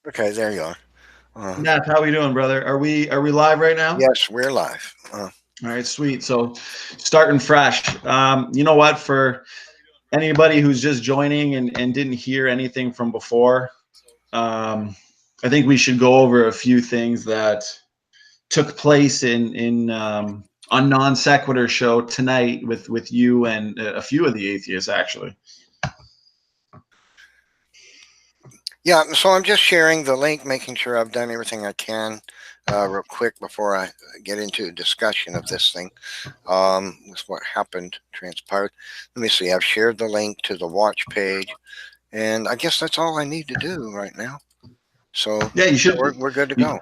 Okay, there you are. Nat, how we doing, brother? Are we live right now? Yes, we're live. All right, sweet. So starting fresh. You know what? For anybody who's just joining and didn't hear anything from before, I think we should go over a few things that took place in on Non Sequitor Show tonight with you and a few of the atheists, actually. Yeah, so I'm just sharing the link, making sure I've done everything I can real quick before I get into a discussion of this thing with what happened, transpired. Let me see, I've shared the link to the watch page, and I guess that's all I need to do right now. So Yeah, you should. we're good to You, go.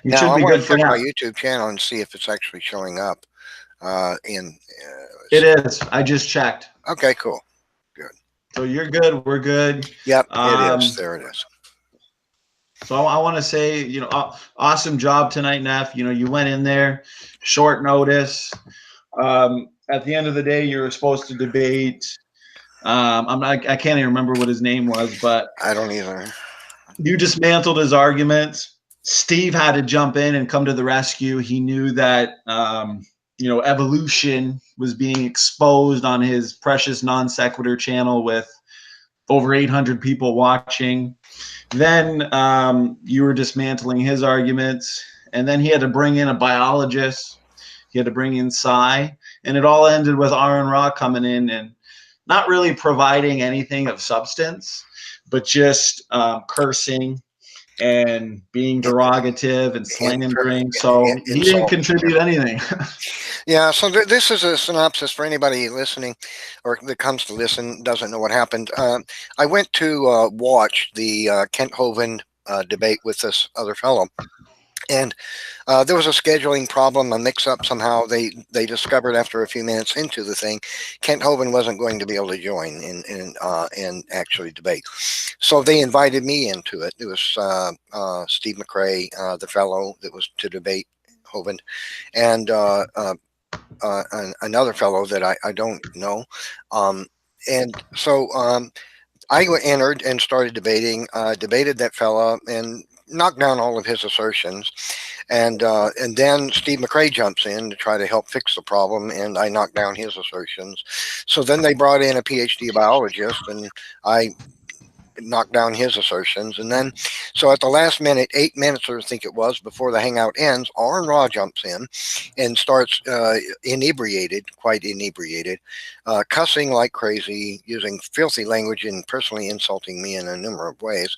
you Now should I be want good to for check my now. YouTube channel and see if it's actually showing up in. It is. I just checked. Okay, cool. Good. So you're good. We're good. Yep, it is. Um, There it is. So I want to say, awesome job tonight, Neff. You went in there, short notice. At the end of the day, you were supposed to debate. I can't even remember what his name was, but I don't either. you dismantled his arguments. Steve had to jump in and come to the rescue. He knew that evolution was being exposed on his precious non sequitur channel with over 800 people watching. Then you were dismantling his arguments, and then he had to bring in a biologist. He had to bring in Cy, and it all ended with Orin Raw coming in and not really providing anything of substance, but just cursing and being derogative and slandering. So he didn't Insult. contribute anything. Yeah, so this is a synopsis for anybody listening or that comes to listen, doesn't know what happened. I went to watch the Kent Hovind debate with this other fellow. And there was a scheduling problem, a mix-up somehow. They discovered after a few minutes into the thing, Kent Hovind wasn't going to be able to join and actually debate. So they invited me into it. It was Steve Mccrae, the fellow that was to debate Hovind, and another fellow that I don't know. And so I entered and started debating, debated that fella and knocked down all of his assertions. And then Steve Mccrae jumps in to try to help fix the problem, and I knocked down his assertions. So then they brought in a PhD biologist, and I knocked down his assertions. And then, so at the last minute, 8 minutes or I think it was before the hangout ends, Orin Raw jumps in and starts inebriated, quite inebriated, cussing like crazy, using filthy language and personally insulting me in a number of ways,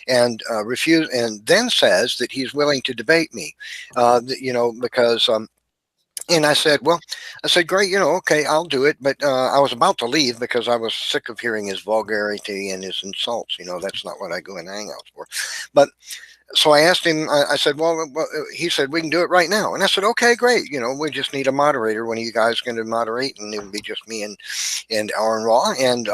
and and then says that he's willing to debate me, because and I said, great, okay, I'll do it. But I was about to leave because I was sick of hearing his vulgarity and his insults. That's not what I go in hangouts for. But so I asked him, I said, he said, we can do it right now. And I said, okay, great. We just need a moderator. One of you guys going to moderate, and it would be just me and Orin Raw. And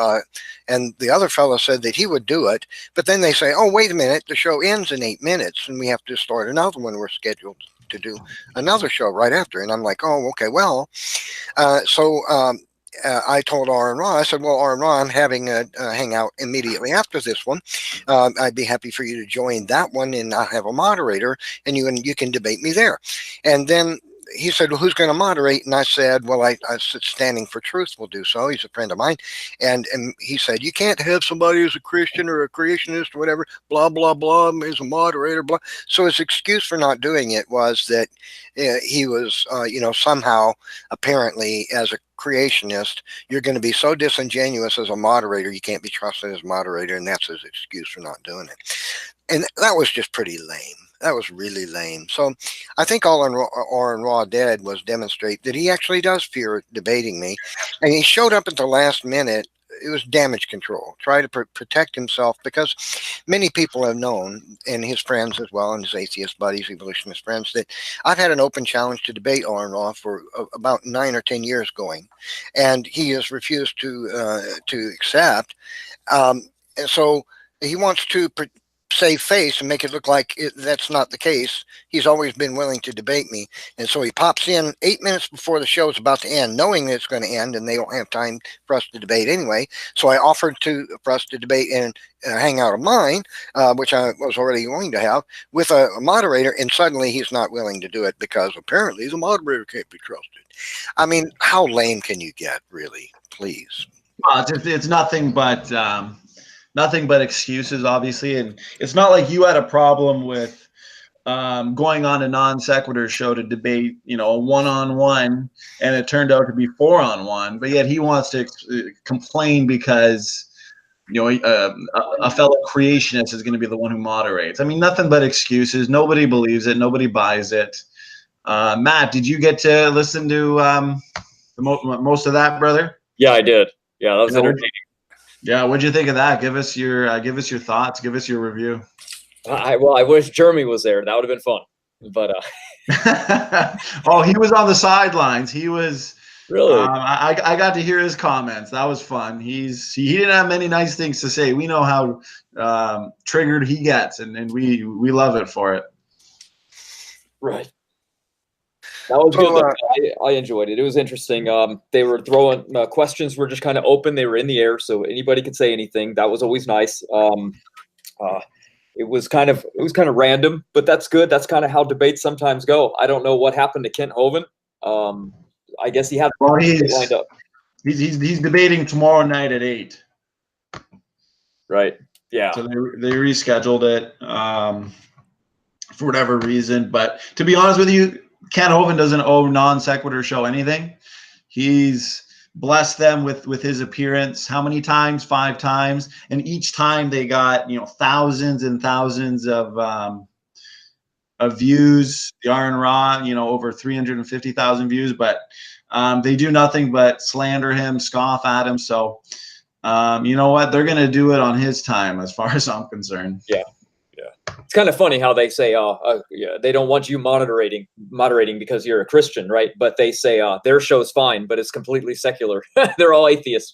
the other fellow said that he would do it. But then they say, oh, wait a minute, the show ends in 8 minutes and we have to start another one. We're scheduled to do another show right after. And I'm like, oh, okay, well, I told Orin Raw, I said, well, Orin Raw, I'm having a hangout immediately after this one. I'd be happy for you to join that one, and I'll have a moderator, and you can debate me there. And then he said, well, who's going to moderate? And I said, well, I said, Standing for Truth will do so. He's a friend of mine. And he said, you can't have somebody who's a Christian or a creationist or whatever, blah, blah, blah, as a moderator, blah. So his excuse for not doing it was that he was, somehow, apparently, as a creationist, you're going to be so disingenuous as a moderator, you can't be trusted as moderator, and that's his excuse for not doing it. And that was just pretty lame. That was really lame. So I think all Orin Raw did was demonstrate that he actually does fear debating me. And he showed up at the last minute. It was damage control, try to protect himself, because many people have known, and his friends as well, and his atheist buddies, evolutionist friends, that I've had an open challenge to debate Orin Raw for about 9 or 10 years going, and he has refused to accept. And so he wants to save face and make it look like that's not the case. He's always been willing to debate me. And so he pops in 8 minutes before the show is about to end, knowing that it's going to end and they don't have time for us to debate anyway. So I offered for us to debate in a hangout of mine, which I was already going to have, with a moderator, and suddenly he's not willing to do it because apparently the moderator can't be trusted. I mean, how lame can you get, really? Please. It's nothing but excuses, obviously, and it's not like you had a problem with going on a Non Sequitor show to debate, a 1-on-1, and it turned out to be 4-on-1. But yet he wants to complain because a fellow creationist is going to be the one who moderates. I mean, nothing but excuses. Nobody believes it. Nobody buys it. Matt, did you get to listen to most of that, brother? Yeah, I did. Yeah, that was entertaining. Yeah, what'd you think of that? Give us your thoughts. Give us your review. I wish Jeremy was there. That would have been fun. But oh, he was on the sidelines. He was really. I got to hear his comments. That was fun. He didn't have many nice things to say. We know how triggered he gets, and we love it for it. Right. That was good. I enjoyed it. It was interesting. They were throwing questions were just kind of open. They were in the air, so anybody could say anything. That was always nice. It was kind of random, but that's good. That's kind of how debates sometimes go. I don't know what happened to Kent Hovind. I guess he had lined up. He's debating tomorrow night at 8. Right. Yeah. So they rescheduled it for whatever reason. But to be honest with you, Kent Hovind doesn't owe Non Sequitor Show anything. He's blessed them with his appearance. How many times? 5 times. And each time they got, thousands and thousands of views. The Orin Raw, over 350,000 views. But they do nothing but slander him, scoff at him. So, you know what? They're going to do it on his time as far as I'm concerned. Yeah. It's kind of funny how they say, they don't want you moderating because you're a Christian, right? But they say their show's fine, but it's completely secular. They're all atheists.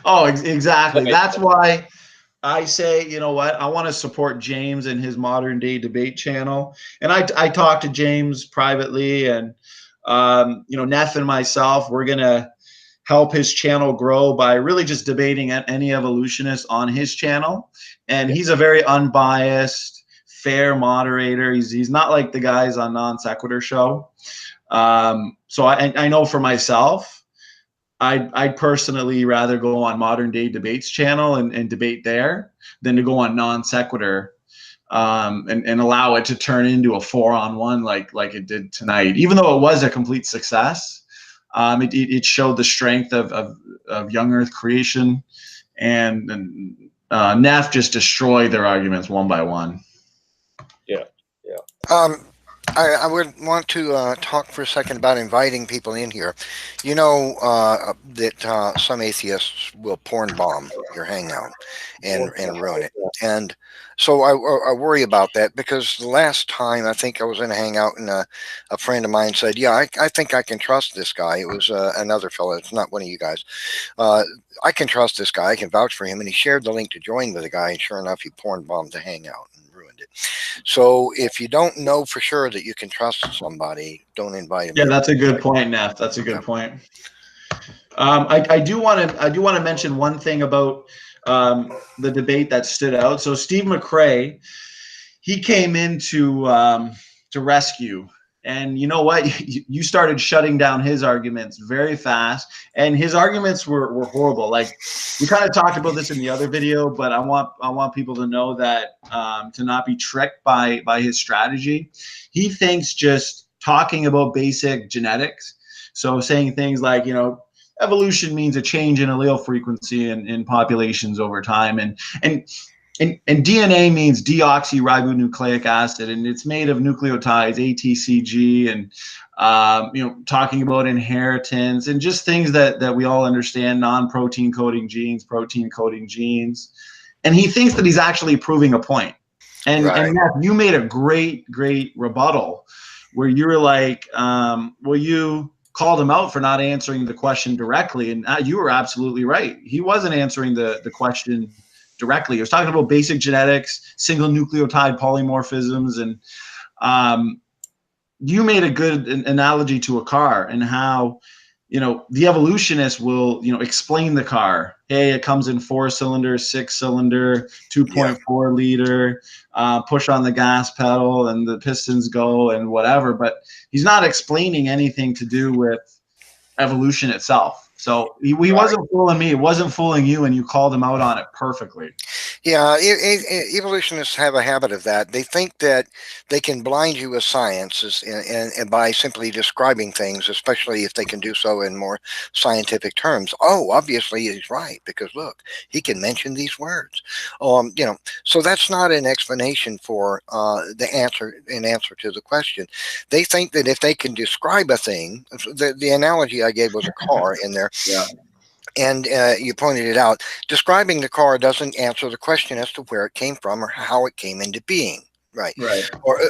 Oh, exactly. That's why I say, you know what? I want to support James and his modern day debate channel. And I talked to James privately, and Neff and myself, we're going to help his channel grow by really just debating any evolutionist on his channel. And he's a very unbiased, fair moderator. He's not like the guys on Non Sequitor Show. So I know for myself, I'd personally rather go on Modern Day Debates channel and debate there than to go on Non Sequitur and allow it to turn into a 4-on-1 like it did tonight. Even though it was a complete success, it showed the strength of young Earth creation, and Neff just destroyed their arguments one by one. Yeah. I would want to talk for a second about inviting people in here. You know that some atheists will porn bomb your hangout and ruin it. And so I worry about that, because the last time I think I was in a hangout and a friend of mine said, yeah, I think I can trust this guy. It was another fellow. It's not one of you guys. I can trust this guy. I can vouch for him. And he shared the link to join with the guy. And sure enough, he porn bombed the hangout. So if you don't know for sure that you can trust somebody, don't invite them. Yeah, that's a good point, Neff. That's a good point. I do want to mention one thing about the debate that stood out. So Steve Mccrae, he came in to rescue. And you know what? You started shutting down his arguments very fast, and his arguments were horrible. Like, we kind of talked about this in the other video, but I want people to know that to not be tricked by his strategy. He thinks just talking about basic genetics, so saying things like, evolution means a change in allele frequency in populations over time, and DNA means deoxyribonucleic acid, and it's made of nucleotides, ATCG, and talking about inheritance and just things that we all understand, non-protein coding genes, protein coding genes. And he thinks that he's actually proving a point. And, right. And Matt, you made a great rebuttal where you were like, you called him out for not answering the question directly, and you were absolutely right. He wasn't answering the question directly. He was talking about basic genetics, single nucleotide polymorphisms, and you made a good analogy to a car and how, the evolutionist will, explain the car. Hey, it comes in 4-cylinder, 6-cylinder, 2.4 liter, push on the gas pedal and the pistons go and whatever. But he's not explaining anything to do with evolution itself. So he wasn't fooling me. It wasn't fooling you, and you called him out on it perfectly. Yeah, evolutionists have a habit of that. They think that they can blind you with science and by simply describing things, especially if they can do so in more scientific terms. Oh, obviously he's right, because look, he can mention these words. So that's not an explanation for an answer to the question. They think that if they can describe a thing, the analogy I gave was a car in there. Yeah. And you pointed it out. Describing the car doesn't answer the question as to where it came from or how it came into being, right?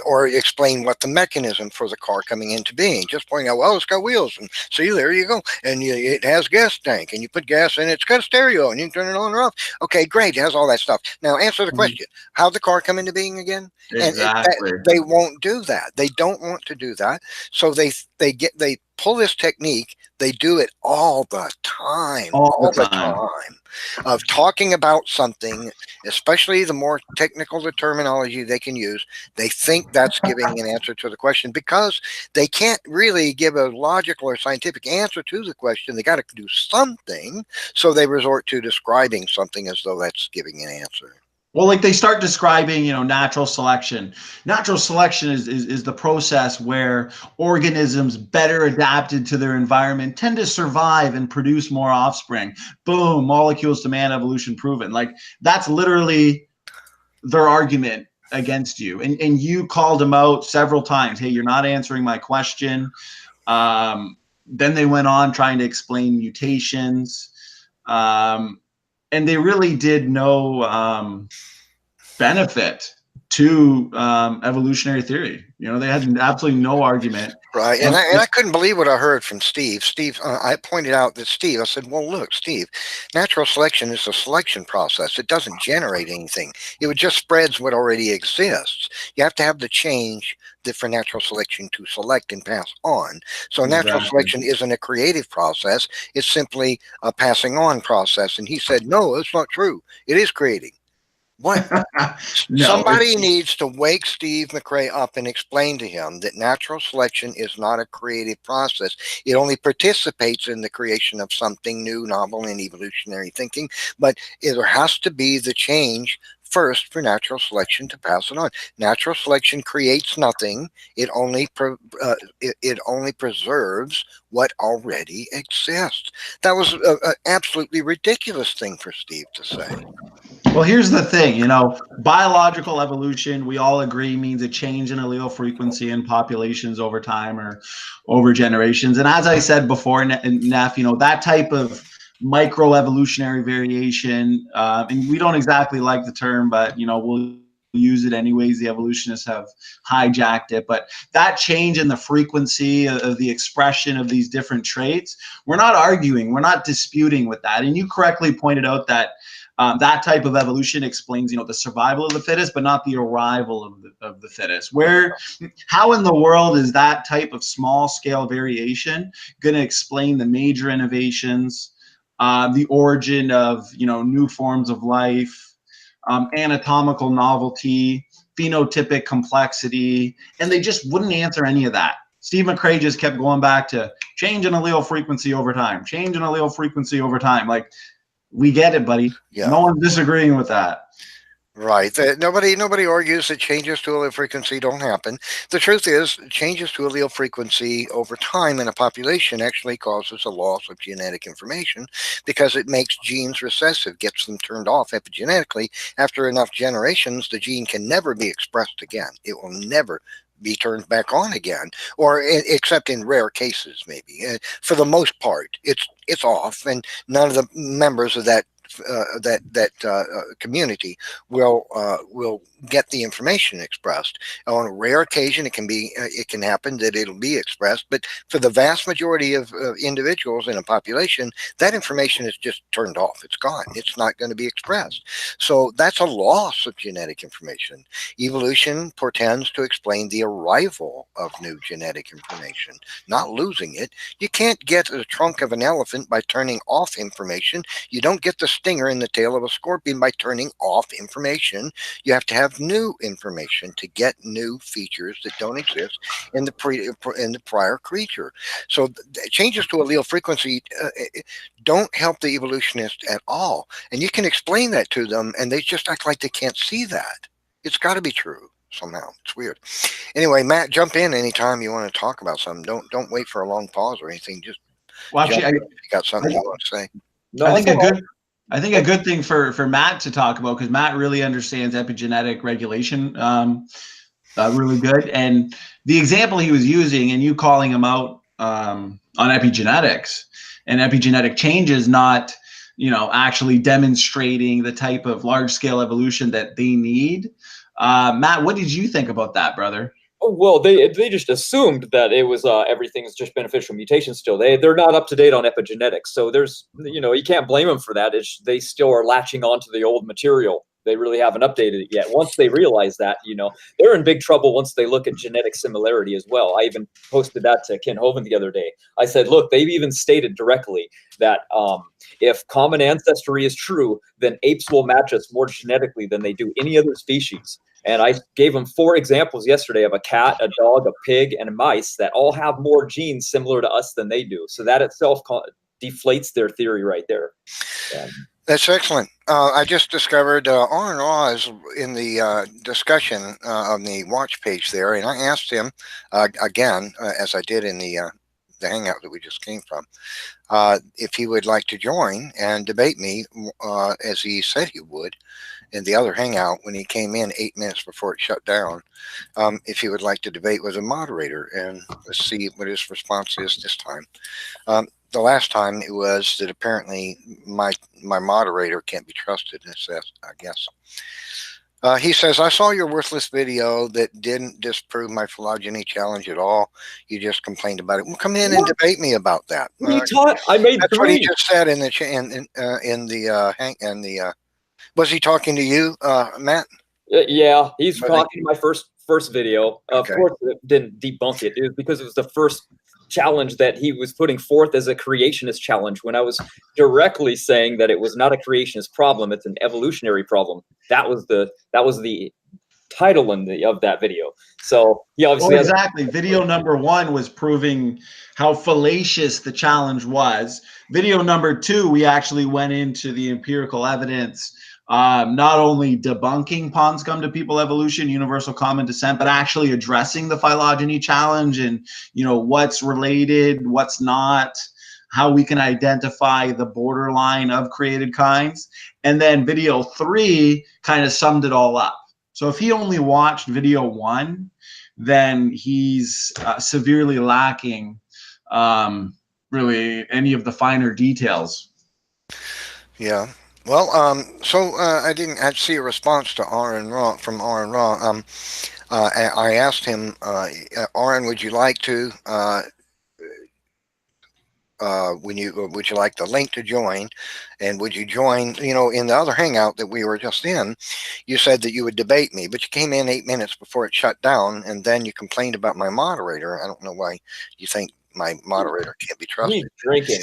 Or explain what the mechanism for the car coming into being. Just pointing out, well, it's got wheels, and see, there you go, and it has gas tank, and you put gas in it. It's got a stereo, and you can turn it on or off. Okay, great, it has all that stuff. Now answer the question: how'd the car come into being again? Exactly. And they won't do that. They don't want to do that, so they pull this technique. They do it all the time, all the time, of talking about something, especially the more technical the terminology they can use. They think that's giving an answer to the question because they can't really give a logical or scientific answer to the question. They got to do something, so they resort to describing something as though that's giving an answer. Well, like they start describing, natural selection. Natural selection is the process where organisms better adapted to their environment tend to survive and produce more offspring. Boom, molecules to man, evolution proven. Like that's literally their argument against you. And you called them out several times. Hey, you're not answering my question. Then they went on trying to explain mutations. And they really did no benefit to evolutionary theory. They had absolutely no argument. Right, and I couldn't believe what I heard from Steve. I pointed out that I said, well, look, Steve, natural selection is a selection process. It doesn't generate anything. It just spreads what already exists. You have to have the change for natural selection to select and pass on. So natural selection isn't a creative process. It's simply a passing on process. And he said, no, that's not true. It is creating. What? Somebody needs to wake Steve Mccrae up and explain to him that natural selection is not a creative process. It only participates in the creation of something new, novel, in evolutionary thinking. But there has to be the change first for natural selection to pass it on. Natural selection creates nothing. It only preserves what already exists. That was an absolutely ridiculous thing for Steve to say. Well, here's the thing, biological evolution, we all agree, means a change in allele frequency in populations over time or over generations. And as I said before, Neff, that type of microevolutionary variation, and we don't exactly like the term, but, we'll use it anyways. The evolutionists have hijacked it. But that change in the frequency of the expression of these different traits, we're not arguing, we're not disputing with that. And you correctly pointed out that that type of evolution explains, the survival of the fittest, but not the arrival of the fittest. How in the world is that type of small scale variation going to explain the major innovations, the origin of, new forms of life, anatomical novelty, phenotypic complexity? And they just wouldn't answer any of that. Steve Mccrae just kept going back to change in allele frequency over time, change in allele frequency over time. Like, we get it, buddy. Yeah. No one's disagreeing with that. Right. Nobody argues that changes to allele frequency don't happen. The truth is, changes to allele frequency over time in a population actually causes a loss of genetic information because it makes genes recessive, gets them turned off epigenetically. After enough generations, the gene can never be expressed again. It will never be turned back on again, or except in rare cases, maybe. For the most part, it's off, and none of the members of that community will get the information expressed. On a rare occasion, it can happen that it'll be expressed, but for the vast majority of individuals in a population, that information is just turned off. It's gone. It's not going to be expressed. So that's a loss of genetic information. Evolution portends to explain the arrival of new genetic information, not losing it. You can't get the trunk of an elephant by turning off information. You don't get the stinger in the tail of a scorpion by turning off information. You have to have new information to get new features that don't exist in the prior creature. So changes to allele frequency don't help the evolutionist at all. And you can explain that to them, and they just act like they can't see that. It's got to be true somehow. It's weird. Anyway, Matt, jump in anytime you want to talk about something. Don't wait for a long pause or anything. Just actually, if you got something you want to say. No, I think a good thing for Matt to talk about, because Matt really understands epigenetic regulation really good. And the example he was using, and you calling him out on epigenetics and epigenetic changes, not actually demonstrating the type of large scale evolution that they need. Matt, what did you think about that, brother? Oh, well, they just assumed that it was everything's just beneficial mutations still. They're not up to date on epigenetics, so there's you can't blame them for that. They still are latching onto the old material. They really haven't updated it yet. Once they realize that, they're in big trouble once they look at genetic similarity as well. I even posted that to Ken Hovind the other day. I said, look, they've even stated directly that if common ancestry is true, then apes will match us more genetically than they do any other species. And I gave them 4 examples yesterday of a cat, a dog, a pig, and a mice that all have more genes similar to us than they do. So that itself deflates their theory right there. That's excellent. I just discovered Orin Raw is in the discussion on the watch page there, and I asked him again, as I did in the hangout that we just came from, if he would like to join and debate me, as he said he would in the other hangout when he came in 8 minutes before it shut down, if he would like to debate with a moderator. And let's see what his response is this time. The last time it was that apparently my moderator can't be trusted, I guess. He says, I saw your worthless video that didn't disprove my phylogeny challenge at all. You just complained about it. Well, come in and debate me about that. I made that's 3. what he just said in the was he talking to you, Matt? Yeah, he's talking to my first video. Okay. Of course, it didn't debunk it. It was because it was the first challenge that he was putting forth as a creationist challenge, when I was directly saying that it was not a creationist problem, it's an evolutionary problem. That was the title of that video. So he obviously exactly. Video number 1 was proving how fallacious the challenge was. Video number 2, we actually went into the empirical evidence, not only debunking Pons come to people evolution, universal common descent, but actually addressing the phylogeny challenge and what's related, what's not, how we can identify the borderline of created kinds. And then video 3 kind of summed it all up. So if he only watched video 1, then he's severely lacking really any of the finer details. Yeah. Well, I didn't see a response to Orin Raw from Orin Raw. I asked him, Orin, would you like to would you like the link to join, and would you join? In the other hangout that we were just in, you said that you would debate me, but you came in 8 minutes before it shut down, and then you complained about my moderator. I don't know why you think my moderator can't be trusted. He's drinking,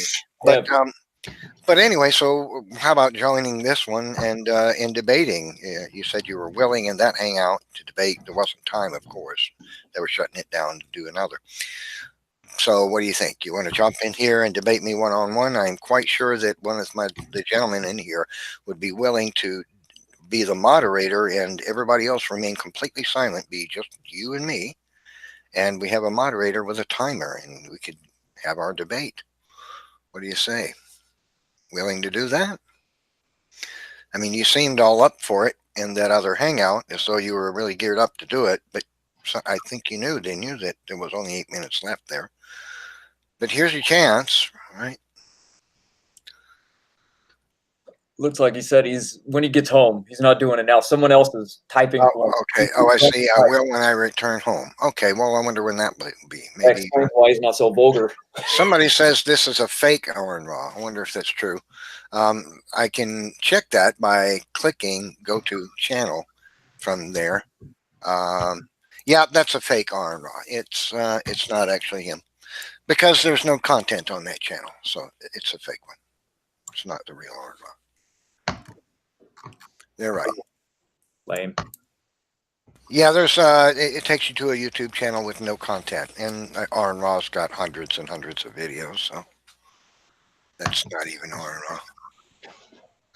but anyway, so how about joining this one and in debating? You said you were willing in that hangout to debate. There wasn't time, of course. They were shutting it down to do another. So what do you think? You want to jump in here and debate me one-on-one? I'm quite sure that one of the gentlemen in here would be willing to be the moderator, and everybody else remain completely silent, be just you and me, and we have a moderator with a timer, and we could have our debate. What do you say? Willing to do that? I mean, you seemed all up for it in that other hangout, as though you were really geared up to do it, but I think they knew that there was only 8 minutes left there. But here's your chance, right? Looks like he said when he gets home, he's not doing it now. Someone else is typing. Okay. Oh, I see. I will when I return home. Okay. Well, I wonder when that will be. Maybe explains why he's not so vulgar. somebody says this is a fake Orin Raw. I wonder if that's true. I can check that by clicking go to channel from there. Yeah, that's a fake Orin Raw. It's not actually him because there's no content on that channel, so it's a fake one. It's not the real Orin Raw. They're right. Lame. Yeah, there's it takes you to a YouTube channel with no content, and Orin Raw's got hundreds and hundreds of videos, so that's not even Orin Raw.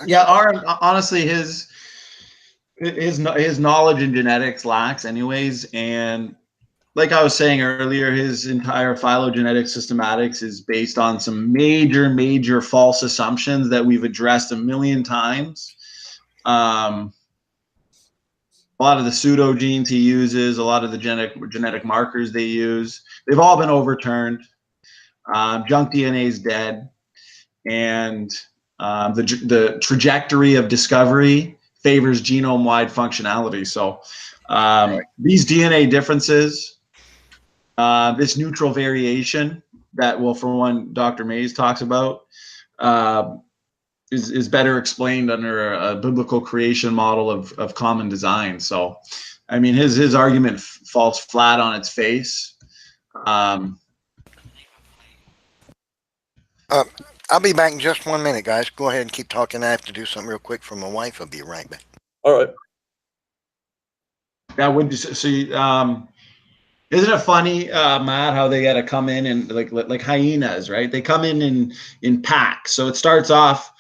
Yeah, Orin, honestly, his knowledge in genetics lacks anyways, and like I was saying earlier, his entire phylogenetic systematics is based on some major false assumptions that we've addressed a million times. A lot of the pseudogenes he uses, a lot of the genetic markers they use, they've all been overturned. Junk DNA is dead, and the trajectory of discovery favors genome-wide functionality. So these DNA differences, this neutral variation that, well, for one, Dr. Mays talks about, is better explained under a biblical creation model of common design. So, I mean, his argument falls flat on its face. I'll be back in just 1 minute, guys. Go ahead and keep talking. I have to do something real quick for my wife. I'll be right back. All right. Yeah, would you see? Isn't it funny, Matt, how they got to come in and like hyenas, right? They come in packs. So it starts off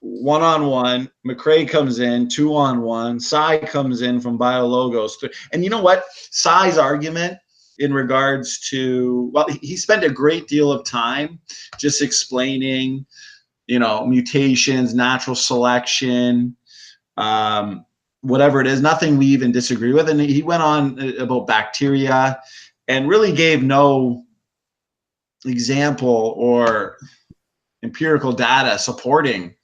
1-on-1. Mccrae comes in 2-on-1. Cy comes in from BioLogos, and you know what? Cy's argument in regards to, well, he spent a great deal of time just explaining, mutations, natural selection, whatever it is, nothing we even disagree with. And he went on about bacteria and really gave no example or empirical data supporting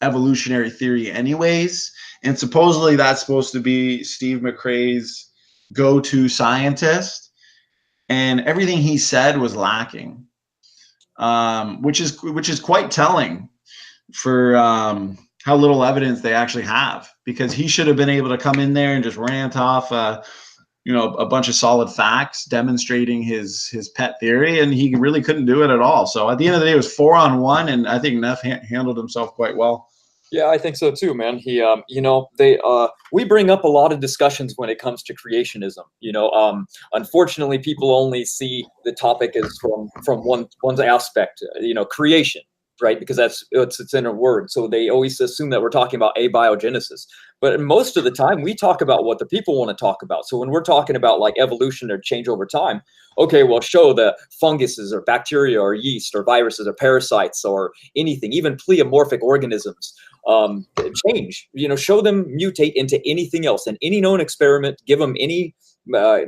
evolutionary theory anyways. And supposedly that's supposed to be Steve Mccrae's go-to scientist. And everything he said was lacking, which is quite telling for how little evidence they actually have, because he should have been able to come in there and just rant off a bunch of solid facts demonstrating his pet theory, and he really couldn't do it at all. So at the end of the day, it was 4-on-1, and I think Neff handled himself quite well. Yeah, I think so too, man. He, we bring up a lot of discussions when it comes to creationism. Unfortunately, people only see the topic as from one aspect, creation, right? Because it's in a word. So they always assume that we're talking about abiogenesis. But most of the time, we talk about what the people want to talk about. So when we're talking about like evolution or change over time, okay, well, show the funguses or bacteria or yeast or viruses or parasites or anything, even pleomorphic organisms. Change, show them mutate into anything else in any known experiment, give them any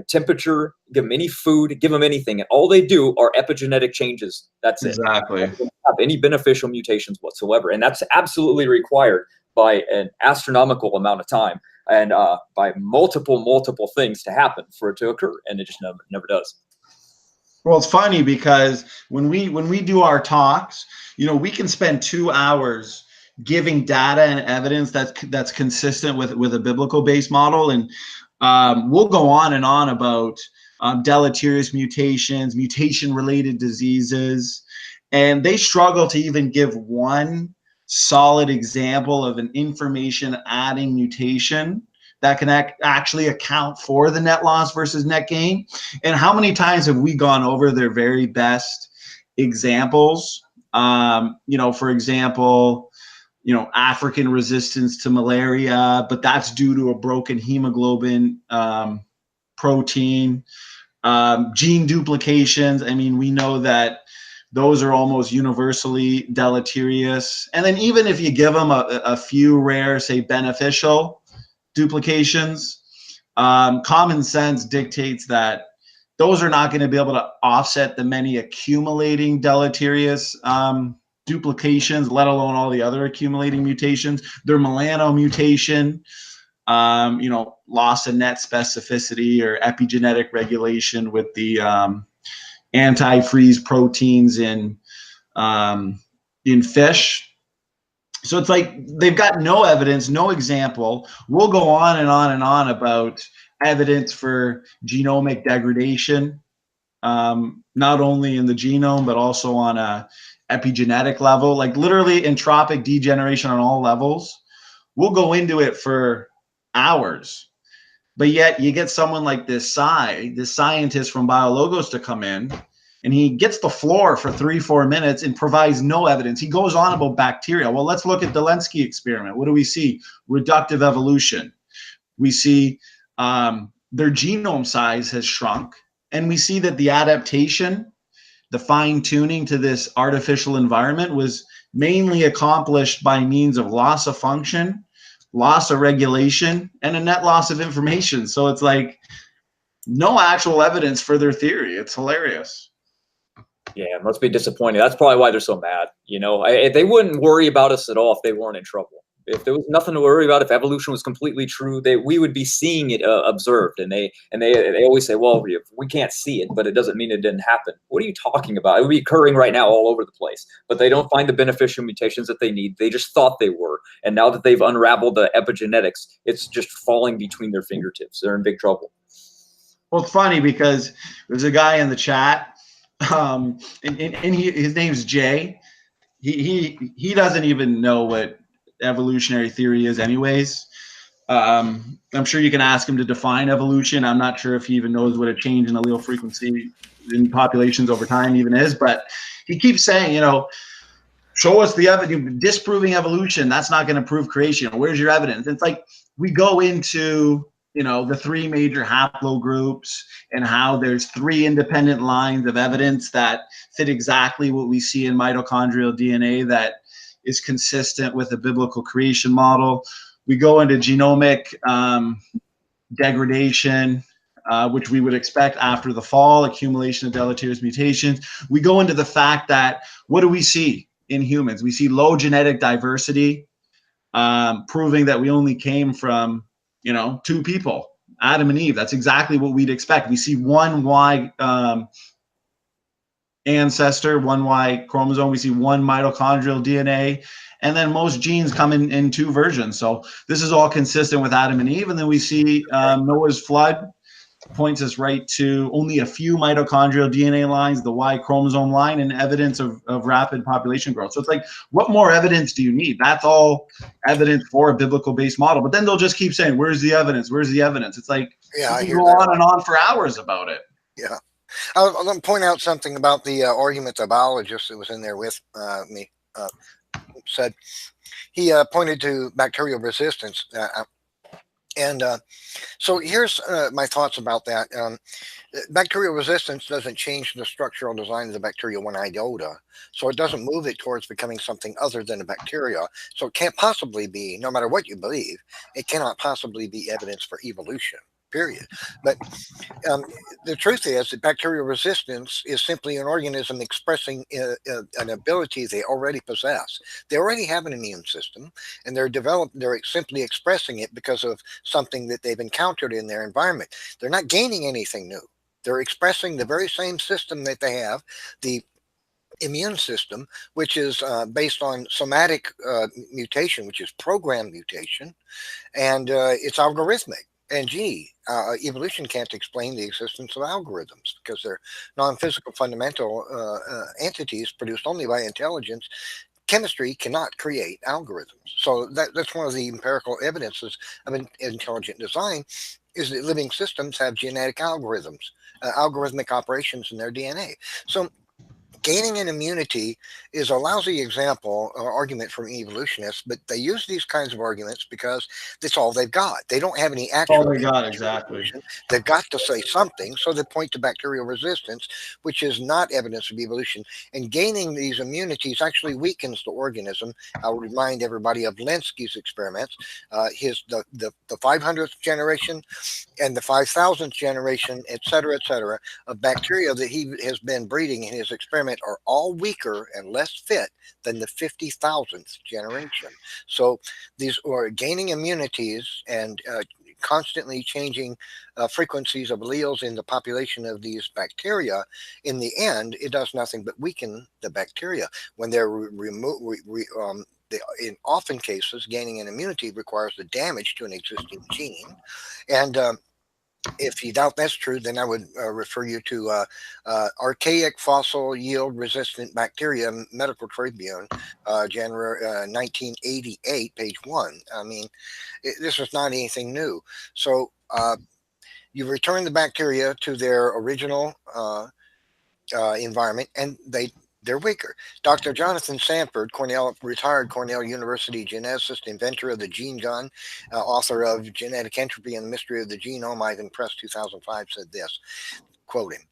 temperature, give them any food, give them anything. And all they do are epigenetic changes. That's exactly. It. They don't have any beneficial mutations whatsoever. And that's absolutely required by an astronomical amount of time and by multiple things to happen for it to occur. And it just never does. Well, it's funny because when we do our talks, we can spend 2 hours giving data and evidence that's consistent with a biblical based model, and we'll go on and on about deleterious mutations, mutation related diseases, and they struggle to even give one solid example of an information adding mutation that can actually account for the net loss versus net gain. And how many times have we gone over their very best examples? For example, African resistance to malaria, but that's due to a broken hemoglobin protein. Gene duplications, I mean, we know that those are almost universally deleterious. And then even if you give them a few rare, say, beneficial duplications, common sense dictates that those are not going to be able to offset the many accumulating deleterious duplications, let alone all the other accumulating mutations. Their Milano mutation, loss of net specificity or epigenetic regulation with the anti-freeze proteins in fish. So it's like they've got no evidence, no example. We'll go on and on and on about evidence for genomic degradation, not only in the genome, but also on a epigenetic level, like literally entropic degeneration on all levels. We'll go into it for hours. But yet you get someone like this scientist from BioLogos to come in, and he gets the floor for 3-4 minutes and provides no evidence. He goes on about bacteria. Well, let's look at the Lenski experiment. What do we see? Reductive evolution. We see their genome size has shrunk, and we see that the adaptation, the fine-tuning to this artificial environment was mainly accomplished by means of loss of function, loss of regulation, and a net loss of information. So it's like no actual evidence for their theory. It's hilarious. Yeah, it must be disappointing. That's probably why they're so mad. They wouldn't worry about us at all if they weren't in trouble. If there was nothing to worry about, if evolution was completely true, we would be seeing it observed. And they always say, well, we can't see it, but it doesn't mean it didn't happen. What are you talking about? It would be occurring right now all over the place. But they don't find the beneficial mutations that they need. They just thought they were. And now that they've unraveled the epigenetics, it's just falling between their fingertips. They're in big trouble. Well, it's funny because there's a guy in the chat, and his name's Jay. He doesn't even know what evolutionary theory is anyways. I'm sure you can ask him to define evolution. I'm not sure if he even knows what a change in allele frequency in populations over time even is, but he keeps saying, show us the evidence, disproving evolution. That's not going to prove creation. Where's your evidence? It's like we go into, the 3 major haplogroups and how there's 3 independent lines of evidence that fit exactly what we see in mitochondrial DNA that is consistent with the biblical creation model. We go into genomic degradation, which we would expect after the fall, accumulation of deleterious mutations. We go into the fact that what do we see in humans? We see low genetic diversity, proving that we only came from, 2 people, Adam and Eve. That's exactly what we'd expect. We see one Y ancestor, one Y chromosome. We see one mitochondrial DNA, and then most genes come in 2 versions. So this is all consistent with Adam and Eve. And then we see Noah's flood points us right to only a few mitochondrial DNA lines, the Y chromosome line, and evidence of rapid population growth. So it's like, what more evidence do you need? That's all evidence for a biblical-based model. But then they'll just keep saying, where's the evidence? Where's the evidence? It's like, yeah, you can go on and on for hours about it. Yeah. I'll point out something about the argument the biologist that was in there with me said. He pointed to bacterial resistance. So here's my thoughts about that. Bacterial resistance doesn't change the structural design of the bacteria one iota. So it doesn't move it towards becoming something other than a bacteria. So it can't possibly be, no matter what you believe, it cannot possibly be evidence for evolution. Period. But the truth is that bacterial resistance is simply an organism expressing an ability they already possess. They already have an immune system, and they're simply expressing it because of something that they've encountered in their environment. They're not gaining anything new. They're expressing the very same system that they have, the immune system, which is based on somatic mutation, which is program mutation, and it's algorithmic. And evolution can't explain the existence of algorithms because they're non-physical fundamental entities produced only by intelligence. Chemistry cannot create algorithms. So that's one of the empirical evidences of intelligent design, is that living systems have genetic algorithms, algorithmic operations in their DNA. So gaining an immunity is a lousy example or argument from evolutionists, but they use these kinds of arguments because that's all they've got. They don't have any actual. All they got, exactly. They've got to say something, so they point to bacterial resistance, which is not evidence of evolution. And gaining these immunities actually weakens the organism. I'll remind everybody of Lenski's experiments, the 500th generation and the 5000th generation, et cetera, of bacteria that he has been breeding in his experiments environment are all weaker and less fit than the 50,000th generation. So these are gaining immunities and constantly changing frequencies of alleles in the population of these bacteria. In the end, it does nothing but weaken the bacteria. When they're in often cases, gaining an immunity requires the damage to an existing gene. And if you doubt that's true, then I would refer you to Archaic Fossil Yield Resistant Bacteria, Medical Tribune, January 1988, page 1. I mean, this is not anything new. So you return the bacteria to their original environment, and they're weaker. Dr. Jonathan Sanford, retired Cornell University geneticist, inventor of the gene gun, author of Genetic Entropy and the Mystery of the Genome, Ivan Press 2005, said this, quoting,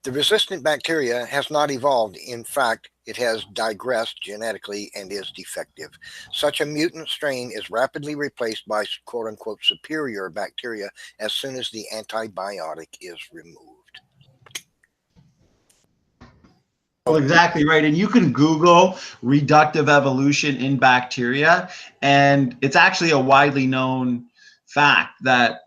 "The resistant bacteria has not evolved. In fact, it has digressed genetically and is defective. Such a mutant strain is rapidly replaced by quote-unquote superior bacteria as soon as the antibiotic is removed." Well, exactly right. And you can Google reductive evolution in bacteria, and it's actually a widely known fact that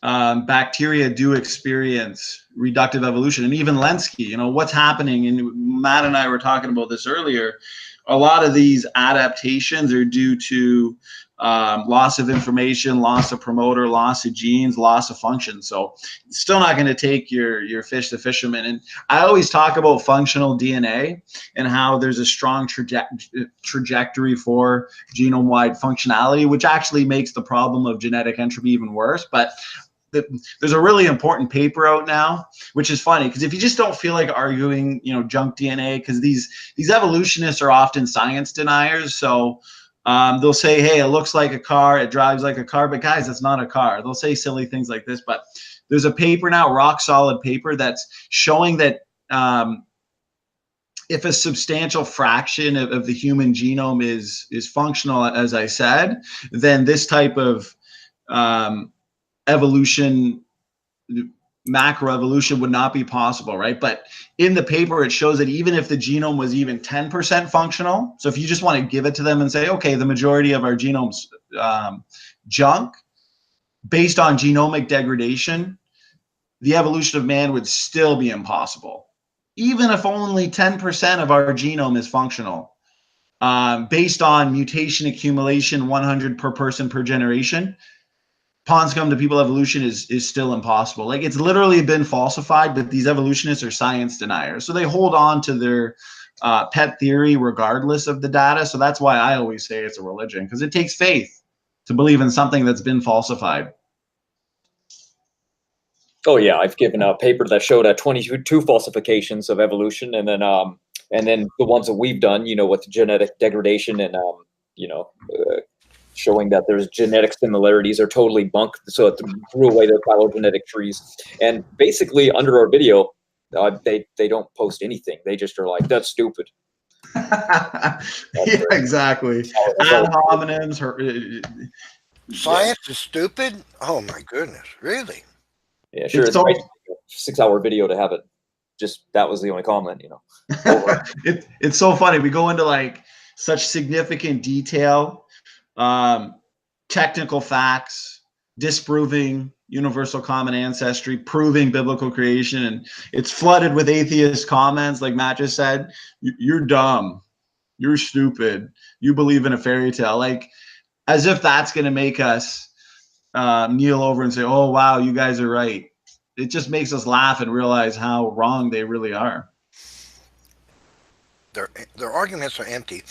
bacteria do experience reductive evolution. And even Lenski, what's happening, and Matt and I were talking about this earlier, a lot of these adaptations are due to loss of information, loss of promoter, loss of genes, loss of function. So it's still not going to take your fish to fisherman. And I always talk about functional DNA and how there's a strong trajectory for genome-wide functionality, which actually makes the problem of genetic entropy even worse. But there's a really important paper out now, which is funny because if you just don't feel like arguing, junk DNA, because these evolutionists are often science deniers. So they'll say, hey, it looks like a car, it drives like a car, but guys, it's not a car. They'll say silly things like this, but there's a paper now, rock solid paper, that's showing that if a substantial fraction of the human genome is functional, as I said, then this type of evolution, macroevolution, would not be possible, right? But in the paper, it shows that even if the genome was even 10% functional, so if you just want to give it to them and say, okay, the majority of our genome's junk, based on genomic degradation, the evolution of man would still be impossible. Even if only 10% of our genome is functional, based on mutation accumulation, 100 per person per generation, Pons come to people evolution is still impossible. Like, it's literally been falsified, but these evolutionists are science deniers. So they hold on to their pet theory regardless of the data. So that's why I always say it's a religion, because it takes faith to believe in something that's been falsified. Oh yeah, I've given a paper that showed 22 falsifications of evolution, and then the ones that we've done, with genetic degradation and showing that there's genetic similarities are totally bunked, so it threw away their phylogenetic trees. And basically, under our video, they don't post anything. They just are like, "That's stupid." Yeah, exactly. Ad hominems. Science is stupid? Oh my goodness, really? Yeah, sure. It's right. 6-hour video to have it. Just that was the only comment, It's so funny. We go into like such significant detail, technical facts, disproving universal common ancestry, proving biblical creation, and it's flooded with atheist comments. Like Matt just said, you're dumb, you're stupid, you believe in a fairy tale, like as if that's going to make us kneel over and say, oh wow, you guys are right. It just makes us laugh and realize how wrong they really are. Their arguments are empty.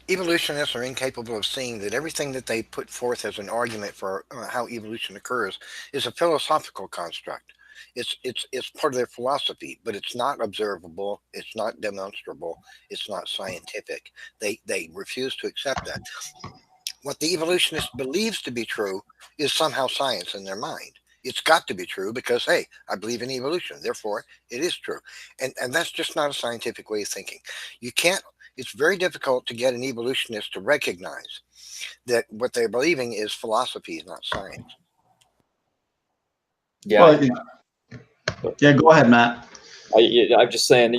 Evolutionists are incapable of seeing that everything that they put forth as an argument for how evolution occurs is a philosophical construct. It's part of their philosophy, but it's not observable, it's not demonstrable, it's not scientific. They refuse to accept that. What the evolutionist believes to be true is somehow science in their mind. It's got to be true because, hey, I believe in evolution, therefore it is true. And that's just not a scientific way of thinking. You can't, it's very difficult to get an evolutionist to recognize that what they're believing is philosophy, not science. Yeah. Well, yeah, go ahead, Matt. I'm just saying,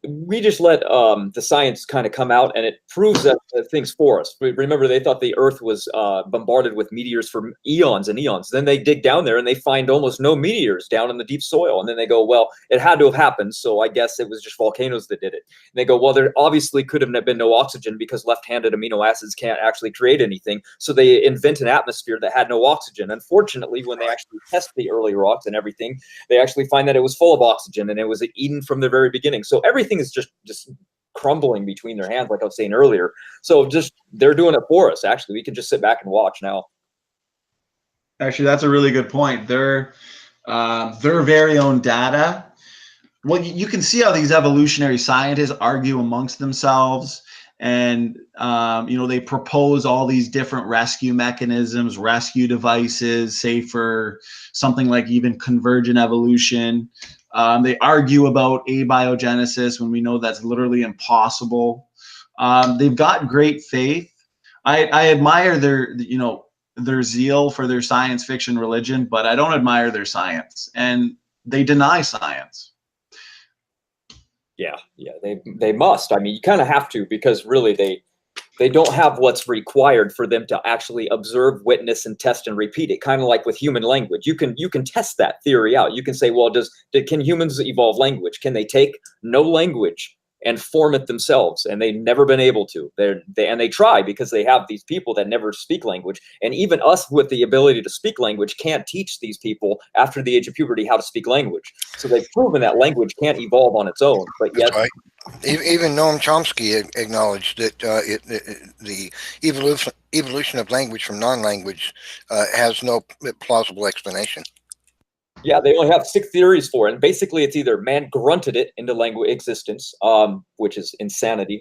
we just let the science kind of come out, and it proves that things for us. Remember, they thought the Earth was bombarded with meteors for eons and eons. Then they dig down there and they find almost no meteors down in the deep soil. And then they go, well, it had to have happened, so I guess it was just volcanoes that did it. And they go, well, there obviously could have been no oxygen because left-handed amino acids can't actually create anything. So they invent an atmosphere that had no oxygen. Unfortunately, when they actually test the early rocks and everything, they actually find that it was full of oxygen, and it was Eden from the very beginning. So everything is just crumbling between their hands, like I was saying earlier. So just they're doing it for us. Actually, we can just sit back and watch now. Actually, that's a really good point. Their very own data. Well, you can see how these evolutionary scientists argue amongst themselves, and they propose all these different rescue mechanisms, rescue devices, say for something like even convergent evolution. They argue about abiogenesis when we know that's literally impossible. They've got great faith. I admire their zeal for their science fiction religion, but I don't admire their science, and they deny science. Yeah, they must. I mean, you kind of have to, because really they don't have what's required for them to actually observe, witness, and test and repeat it. Kind of like with human language, you can test that theory out. You can say, well, can humans evolve language? Can they take no language and form it themselves? And they've never been able to. They try, because they have these people that never speak language, and even us with the ability to speak language can't teach these people after the age of puberty how to speak language. So they've proven that language can't evolve on its own. But yet, right. Even Noam Chomsky acknowledged that the evolution of language from non-language has no plausible explanation. Yeah, they only have 6 theories for it. And basically, it's either man grunted it into language existence, which is insanity.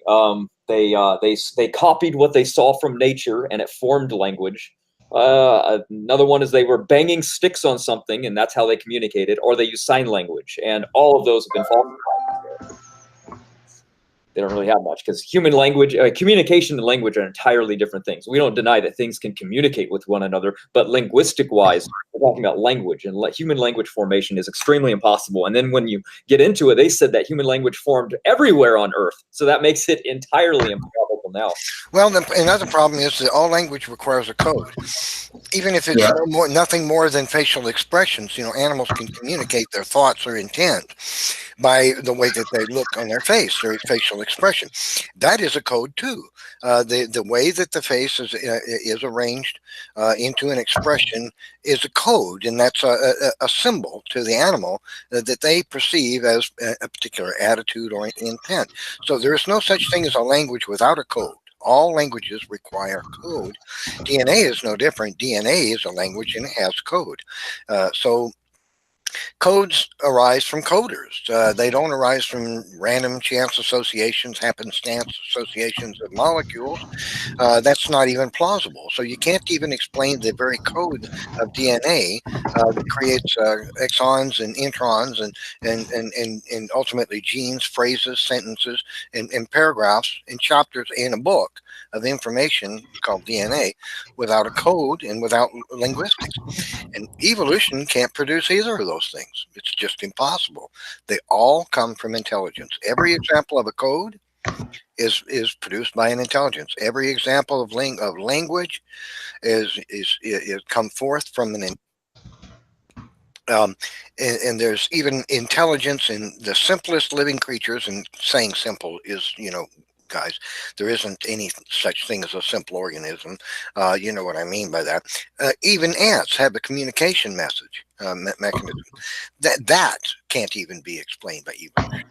They copied what they saw from nature, and it formed language. Another one is they were banging sticks on something, and that's how they communicated, or they used sign language. And all of those have been falsified. They don't really have much, because human language, communication and language are entirely different things. We don't deny that things can communicate with one another, but linguistic-wise, we're talking about language, and human language formation is extremely impossible. And then when you get into it, they said that human language formed everywhere on Earth, so that makes it entirely improbable now. Well, another problem is that all language requires a code. Even if it's nothing more than facial expressions, animals can communicate their thoughts or intent by the way that they look on their face, their facial expression. That is a code too. The way that the face is arranged into an expression is a code, and that's a symbol to the animal that they perceive as a particular attitude or intent. So there is no such thing as a language without a code. All languages require code. DNA is no different. DNA is a language and it has code. So codes arise from coders. They don't arise from random chance associations, happenstance associations of molecules. That's not even plausible. So you can't even explain the very code of DNA that creates exons and introns and ultimately genes, phrases, sentences, and paragraphs and chapters in a book of information called DNA without a code and without linguistics. And evolution can't produce either of those things. It's just impossible. They all come from intelligence. Every example of a code is produced by an intelligence. Every example of language is come forth from an and there's even intelligence in the simplest living creatures. And saying simple is, guys, there isn't any such thing as a simple organism. You know what I mean by that. Even ants have a communication mechanism. That can't even be explained by evolution.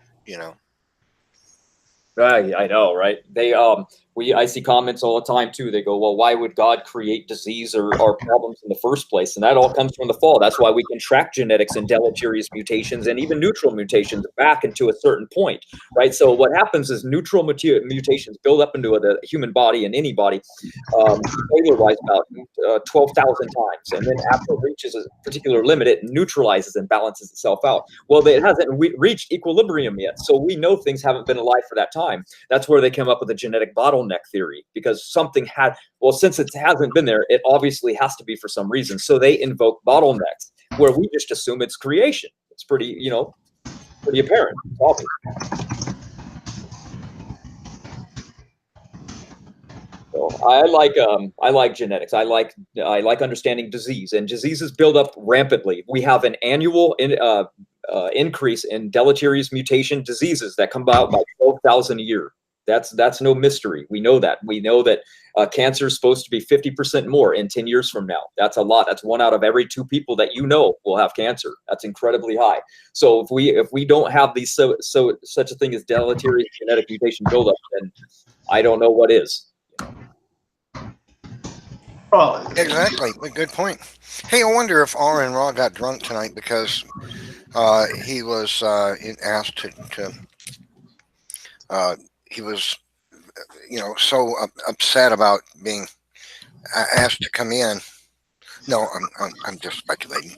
I know, right? I see comments all the time too. They go, well, why would God create disease or problems in the first place? And that all comes from the fall. That's why we can track genetics and deleterious mutations and even neutral mutations back into a certain point, right? So what happens is neutral mutations build up into the human body and any body, cellular-wise, about 12,000 times. And then after it reaches a particular limit, it neutralizes and balances itself out. Well, it hasn't reached equilibrium yet. So we know things haven't been alive for that time. That's where they came up with the genetic bottleneck theory, because something since it hasn't been there, it obviously has to be for some reason. So they invoke bottlenecks, where we just assume it's creation. It's pretty, pretty apparent. It's obvious. So I like genetics. I like understanding disease, and diseases build up rampantly. We have an annual increase in deleterious mutation diseases that come about by 12,000 a year. That's no mystery. We know that. We know that cancer is supposed to be 50% more in 10 years from now. That's a lot. That's 1 out of every 2 people that you know will have cancer. That's incredibly high. So if we don't have these such a thing as deleterious genetic mutation buildup, then I don't know what is. Well, Exactly. A good point. Hey, I wonder if Orin Raw got drunk tonight because he was asked to he was, so upset about being asked to come in. No, I'm just speculating.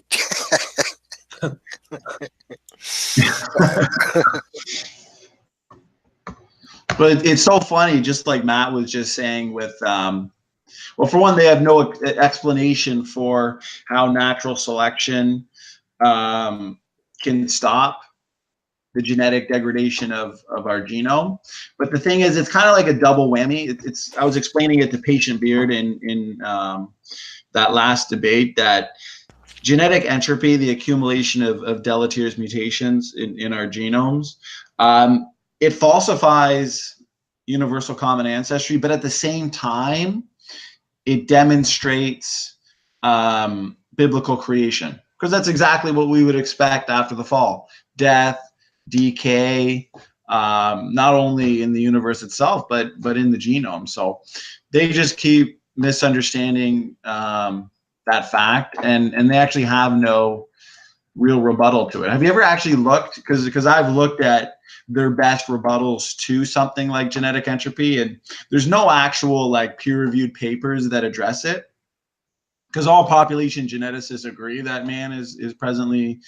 But it's so funny, just like Matt was just saying with, well, for one, they have no explanation for how natural selection can stop the genetic degradation of our genome. But the thing is, it's kind of like a double whammy. I was explaining it to Patient Beard in that last debate that genetic entropy, the accumulation of deleterious mutations in our genomes, it falsifies universal common ancestry, but at the same time, it demonstrates biblical creation, because that's exactly what we would expect after the fall: death, decay, not only in the universe itself, but in the genome. So they just keep misunderstanding that fact, and they actually have no real rebuttal to it. Have you ever actually looked? Because I've looked at their best rebuttals to something like genetic entropy, and there's no actual like peer-reviewed papers that address it, because all population geneticists agree that man is presently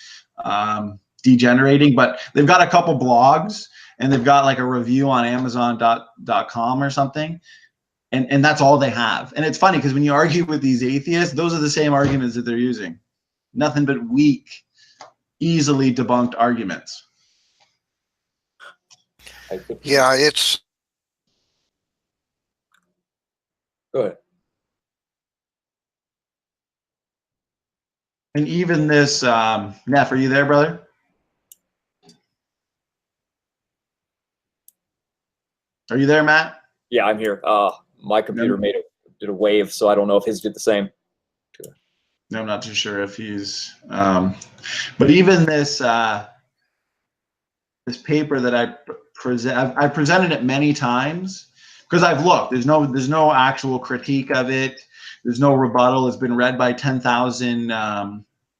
degenerating. But they've got a couple blogs, and they've got like a review on Amazon.com or something, and that's all they have. And it's funny because when you argue with these atheists, those are the same arguments that they're using. Nothing but weak, easily debunked arguments. Yeah, it's. Go ahead. And even this, Neff, are you there, brother? Are you there, Matt? Yeah, I'm here. My computer did a wave, so I don't know if his did the same. I'm not too sure if he's. But even this this paper that I presented it many times because I've looked. There's no actual critique of it. There's no rebuttal. It's been read by 10,000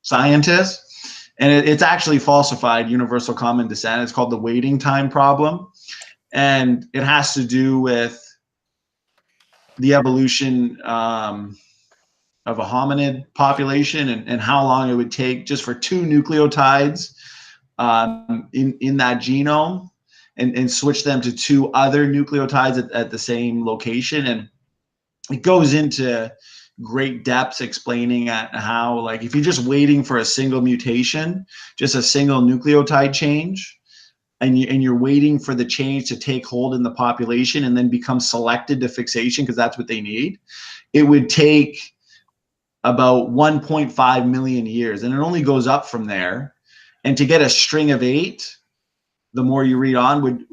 scientists, and it's actually falsified universal common descent. It's called the waiting time problem, and it has to do with the evolution of a hominid population and how long it would take just for 2 nucleotides in that genome and switch them to 2 other nucleotides at the same location. And it goes into great depths explaining how, like, if you're just waiting for a single mutation, just a single nucleotide change, and you're waiting for the change to take hold in the population and then become selected to fixation because that's what they need, it would take about 1.5 million years, and it only goes up from there. And to get a string of 8, the more you read on,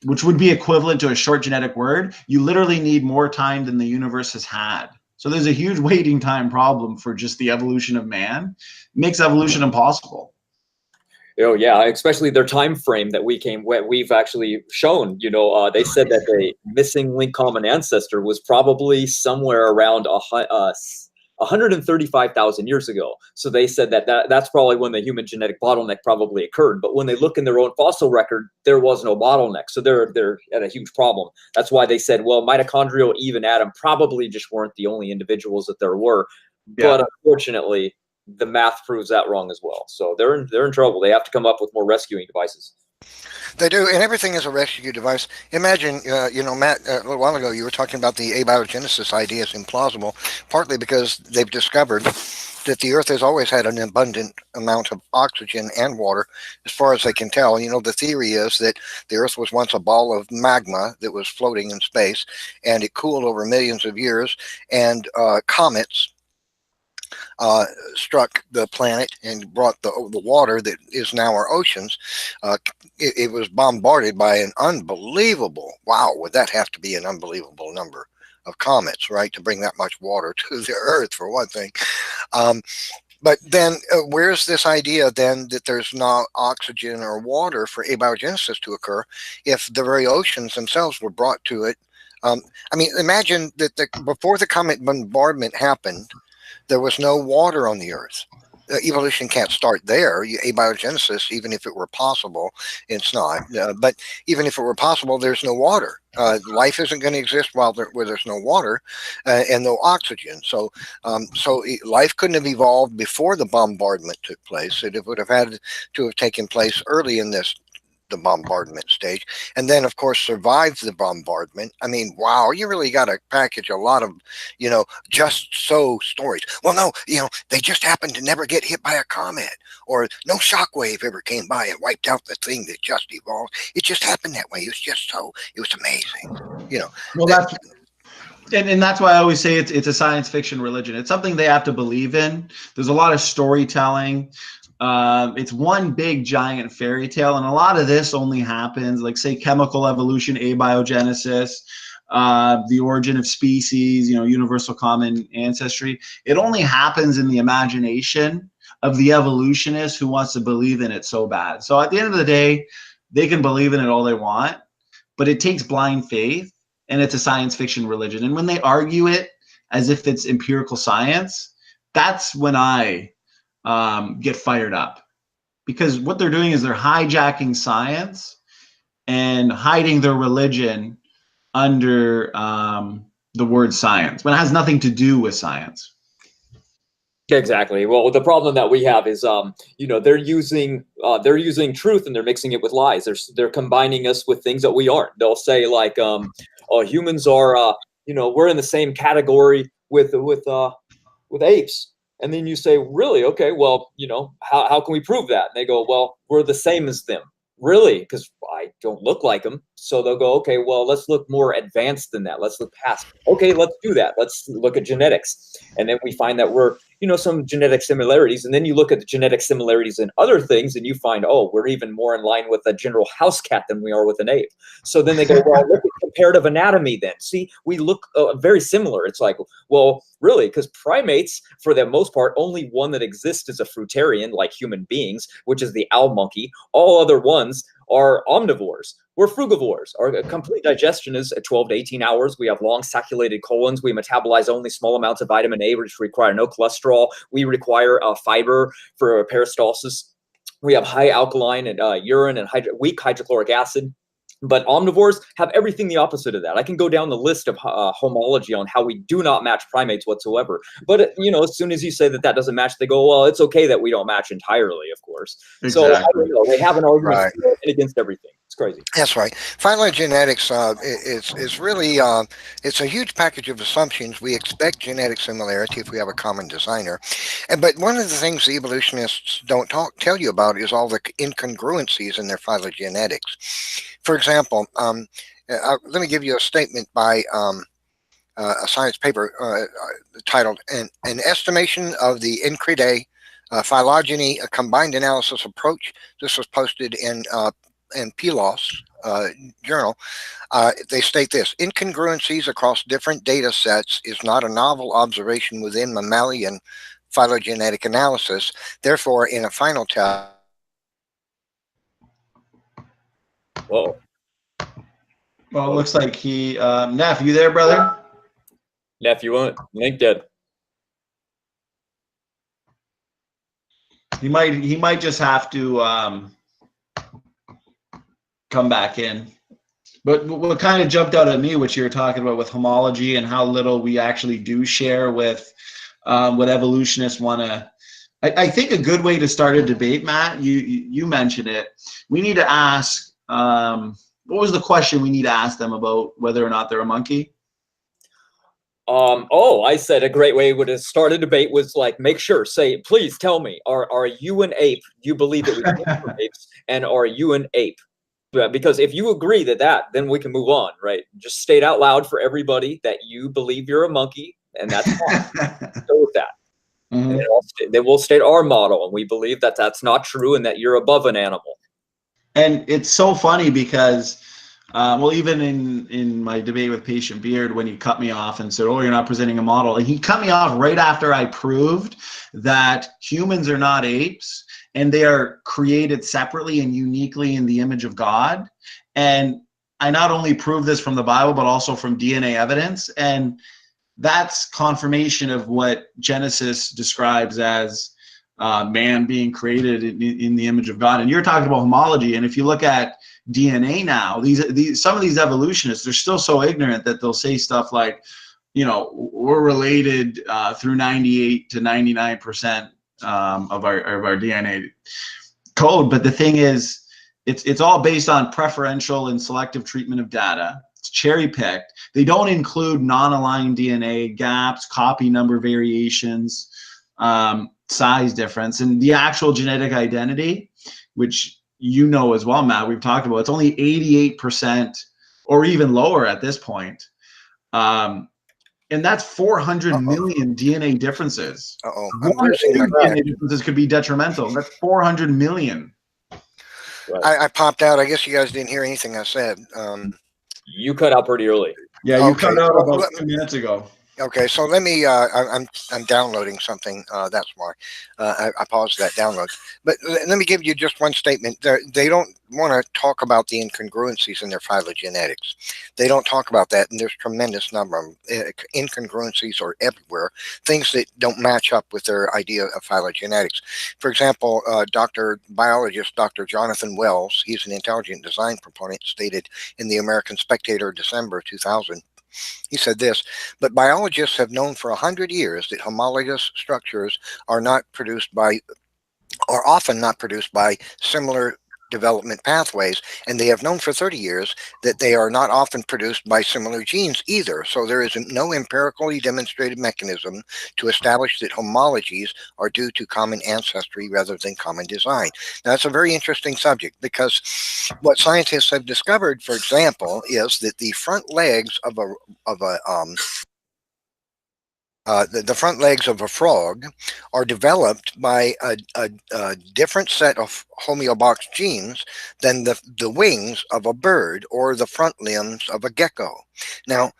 which would be equivalent to a short genetic word, you literally need more time than the universe has had. So there's a huge waiting time problem for just the evolution of man. It makes evolution impossible. Oh yeah, especially their time frame that we've actually shown. They said that the missing link common ancestor was probably somewhere around 135,000 years ago. So they said that's probably when the human genetic bottleneck probably occurred. But when they look in their own fossil record, there was no bottleneck. So they're at a huge problem. That's why they said, well, mitochondrial Eve and Adam probably just weren't the only individuals that there were. Yeah. But unfortunately, the math proves that wrong as well. So they're in trouble. They have to come up with more rescuing devices. They do, and everything is a rescue device. Imagine, Matt, a little while ago, you were talking about the abiogenesis idea is implausible, partly because they've discovered that the Earth has always had an abundant amount of oxygen and water, as far as they can tell. The theory is that the Earth was once a ball of magma that was floating in space, and it cooled over millions of years, and comets struck the planet and brought the water that is now our oceans. It was bombarded by an unbelievable, wow, would that have to be an unbelievable number of comets, right, to bring that much water to the Earth, for one thing. But then where's this idea then that there's not oxygen or water for abiogenesis to occur if the very oceans themselves were brought to it? Imagine that before the comet bombardment happened, there was no water on the Earth. Evolution can't start there. Abiogenesis, even if it were possible, it's not. But even if it were possible, there's no water. Life isn't going to exist where there's no water and no oxygen. So life couldn't have evolved before the bombardment took place. It would have had to have taken place early in the bombardment stage, and then of course survived the bombardment. Wow, you really got to package a lot of just so stories. Well, no, they just happened to never get hit by a comet, or no shockwave ever came by and wiped out the thing that just evolved. It just happened that way. It was amazing. Well, that's why I always say it's a science fiction religion. It's something they have to believe in. There's a lot of storytelling. It's one big giant fairy tale, and a lot of this only happens, like say chemical evolution, abiogenesis, the origin of species, universal common ancestry. It only happens in the imagination of the evolutionist who wants to believe in it so bad. So at the end of the day, they can believe in it all they want, but it takes blind faith, and it's a science fiction religion. And when they argue it as if it's empirical science, that's when I get fired up, because what they're doing is they're hijacking science and hiding their religion under the word science when it has nothing to do with science. Exactly. Well, the problem that we have is, they're using truth and they're mixing it with lies. They're combining us with things that we aren't. They'll say like, humans are, we're in the same category with apes. And then you say, really? Okay, well, how can we prove that? And they go, well, we're the same as them. Really? Because I don't look like them. So they'll go, okay, well, let's look more advanced than that. Let's look past. Okay, let's do that. Let's look at genetics. And then we find that we're, some genetic similarities. And then you look at the genetic similarities in other things and you find, oh, we're even more in line with a general house cat than we are with an ape. So then they go, well, look at comparative anatomy then. See, we look very similar. It's like, well, really? Because primates, for the most part, only one that exists is a fruitarian, like human beings, which is the owl monkey. All other ones are omnivores. We're frugivores. Our complete digestion is at 12 to 18 hours. We have long saculated colons. We metabolize only small amounts of vitamin A, which require no cholesterol. We require fiber for peristalsis. We have high alkaline and urine and weak hydrochloric acid. But omnivores have everything the opposite of that. I can go down the list of homology on how we do not match primates whatsoever. But, as soon as you say that doesn't match, they go, well, it's okay that we don't match entirely, of course. Exactly. So, I don't know. They have an argument against everything. It's crazy. That's right. Phylogenetics is really, it's a huge package of assumptions. We expect genetic similarity if we have a common designer. But one of the things the evolutionists don't tell you about is all the incongruencies in their phylogenetics. For example, let me give you a statement by a science paper titled An Estimation of the Mccrae Phylogeny, a Combined Analysis Approach. This was posted in PLOS journal. They state this: incongruencies across different data sets is not a novel observation within mammalian phylogenetic analysis. Therefore, in a final test. Whoa. Well, it looks like he, Neff, you there, brother? Neff, you won't link dead. He might just have to come back in. But what kind of jumped out at me, what you were talking about with homology and how little we actually do share with what evolutionists want to. I think a good way to start a debate, Matt, you mentioned it. We need to ask What was the question we need to ask them about whether or not they're a monkey? Oh, I said a great way to start a debate was like, make sure, say, please tell me, are you an ape? Do you believe that we came from apes? And are you an ape? Because if you agree that, then we can move on, right? Just state out loud for everybody that you believe you're a monkey, and that's fine. Go with that. Mm-hmm. And then we'll state our model, and we believe that that's not true and that you're above an animal. And it's so funny because, well, even in my debate with Patient Beard, when he cut me off and said, oh, you're not presenting a model, and he cut me off right after I proved that humans are not apes and they are created separately and uniquely in the image of God. And I not only proved this from the Bible, but also from DNA evidence. And that's confirmation of what Genesis describes as man being created in the image of God. And you're talking about homology. And if you look at DNA now, some of these evolutionists, they're still so ignorant that they'll say stuff like, you know, we're related through 98 to 99% of our DNA code. But the thing is, it's all based on preferential and selective treatment of data. It's cherry picked. They don't include non-aligned DNA gaps, copy number variations, size difference, and the actual genetic identity, which you know as well, Matt, we've talked about. It's only 88% or even lower at this point. And that's 400 million DNA differences. I'm losing my DNA differences could be detrimental. That's 400 million. Right. I popped out. I guess you guys didn't hear anything I said. You cut out pretty early. Yeah, you cut out about 2 minutes ago. Okay, so let me. I'm downloading something. That's why I paused that download. But let me give you just one statement. They don't want to talk about the incongruencies in their phylogenetics. They don't talk about that, and there's tremendous number of incongruencies are everywhere. Things that don't match up with their idea of phylogenetics. For example, biologist Dr. Jonathan Wells, he's an intelligent design proponent, stated in the American Spectator, December 2000. He said this, but biologists have known for 100 years that homologous structures are often not produced by similar development pathways, and they have known for 30 years that they are not often produced by similar genes either. So there is no empirically demonstrated mechanism to establish that homologies are due to common ancestry rather than common design. Now, that's a very interesting subject because what scientists have discovered, for example, is that the front legs of the front legs of a frog are developed by a different set of homeobox genes than the wings of a bird or the front limbs of a gecko. Now,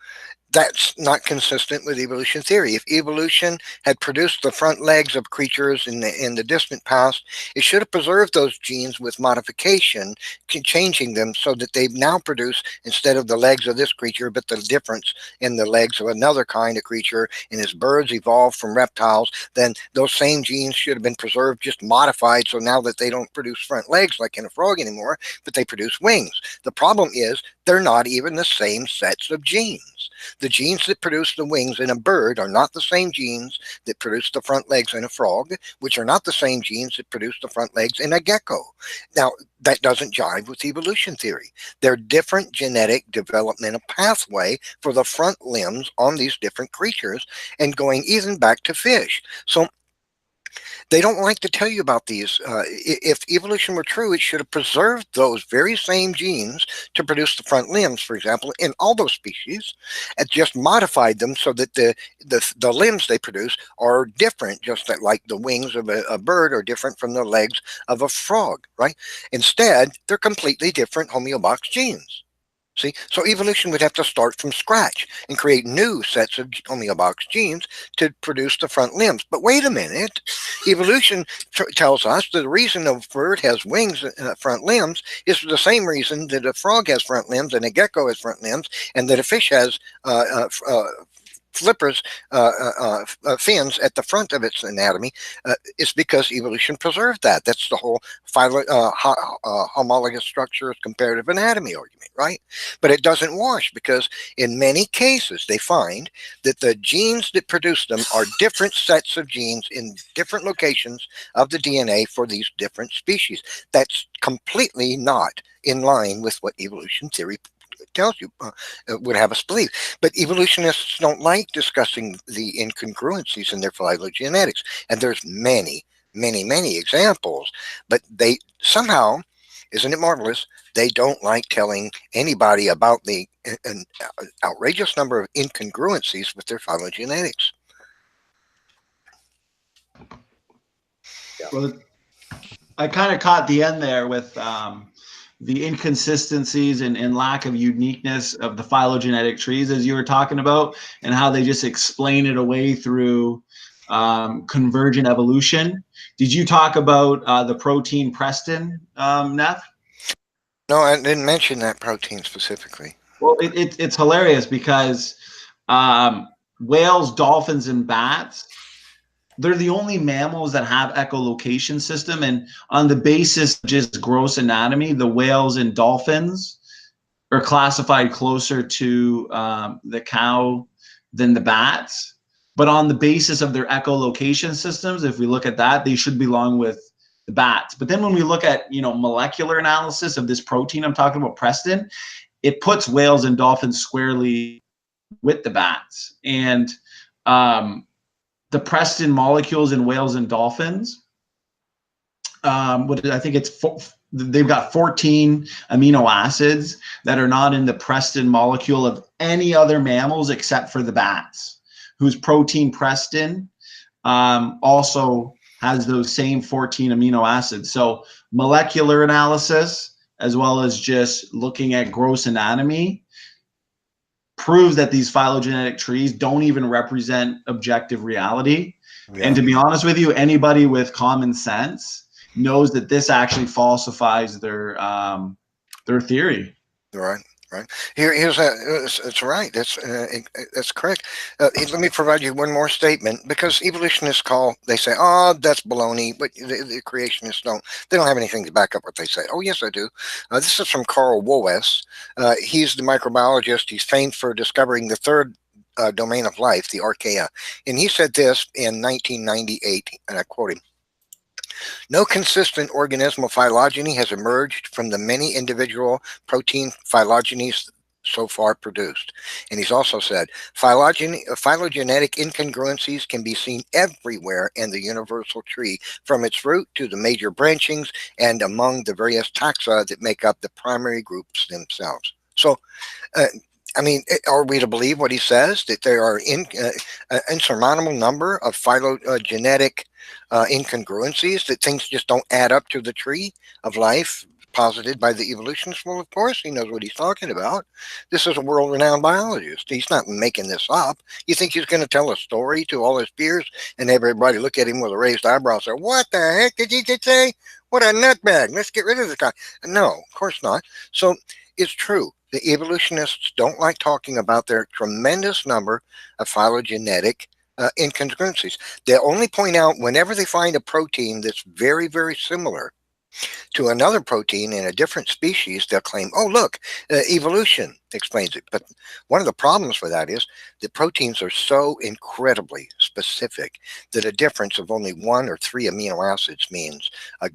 that's not consistent with evolution theory. If evolution had produced the front legs of creatures in the distant past, it should have preserved those genes with modification, changing them so that they now produce, instead of the legs of this creature, but the difference in the legs of another kind of creature. And as birds evolved from reptiles, then those same genes should have been preserved, just modified, so now that they don't produce front legs like in a frog anymore, but they produce wings. The problem is they're not even the same sets of genes. The genes that produce the wings in a bird are not the same genes that produce the front legs in a frog, which are not the same genes that produce the front legs in a gecko. Now, that doesn't jive with evolution theory. They're different genetic developmental pathway for the front limbs on these different creatures, and going even back to fish. So they don't like to tell you about these. If evolution were true, it should have preserved those very same genes to produce the front limbs, for example, in all those species, and just modified them so that the limbs they produce are different, just like the wings of a bird are different from the legs of a frog, right? Instead, they're completely different homeobox genes. See, so evolution would have to start from scratch and create new sets of homeobox genes to produce the front limbs. But wait a minute, evolution tells us that the reason a bird has wings, front limbs, is the same reason that a frog has front limbs and a gecko has front limbs, and that a fish has flippers fins at the front of its anatomy is because evolution preserved that. That's the whole homologous structure comparative anatomy argument, right? But it doesn't wash because in many cases they find that the genes that produce them are different sets of genes in different locations of the DNA for these different species. That's completely not in line with what evolution theory tells you, would have us believe. But evolutionists don't like discussing the incongruencies in their phylogenetics, and there's many, many, many examples. But they somehow, isn't it marvelous, they don't like telling anybody about the an outrageous number of incongruencies with their phylogenetics. Well, I kind of caught the end there with the inconsistencies and lack of uniqueness of the phylogenetic trees, as you were talking about, and how they just explain it away through convergent evolution. Did you talk about the protein Preston, Neff? No, I didn't mention that protein specifically. Well, it's hilarious because whales, dolphins, and bats, they're the only mammals that have echolocation system, and on the basis of just gross anatomy, the whales and dolphins are classified closer to the cow than the bats. But on the basis of their echolocation systems, if we look at that, they should belong with the bats. But then when we look at molecular analysis of this protein I'm talking about, Preston, it puts whales and dolphins squarely with the bats. And the Preston molecules in whales and dolphins, I think they've got 14 amino acids that are not in the Preston molecule of any other mammals except for the bats, whose protein Preston also has those same 14 amino acids. So molecular analysis, as well as just looking at gross anatomy, proves that these phylogenetic trees don't even represent objective reality. Yeah. And to be honest with you, anybody with common sense knows that this actually falsifies their theory. Right. Right. Here's it's right. That's correct. Let me provide you one more statement, because evolutionists they say, oh, that's baloney, but the creationists don't. They don't have anything to back up what they say. Oh, yes, I do. This is from Carl Woes. He's the microbiologist. He's famed for discovering the third domain of life, the archaea. And he said this in 1998, and I quote him: "No consistent organismal phylogeny has emerged from the many individual protein phylogenies so far produced." And he's also said, phylogenetic incongruencies can be seen everywhere in the universal tree, from its root to the major branchings and among the various taxa that make up the primary groups themselves. So, I mean, are we to believe what he says, that there are an insurmountable number of phylogenetic incongruencies, that things just don't add up to the tree of life posited by the evolutionists? Well, of course he knows what he's talking about. This is a world-renowned biologist. He's not making this up. You think he's going to tell a story to all his peers and everybody look at him with a raised eyebrow and say, what the heck did he just say? What a nutbag. Let's get rid of this guy. No, of course not. So it's true. The evolutionists don't like talking about their tremendous number of phylogenetic incongruencies. They only point out whenever they find a protein that's very, very similar to another protein in a different species, they'll claim, oh, look, evolution explains it. But one of the problems with that is that proteins are so incredibly specific that a difference of only 1 or 3 amino acids means a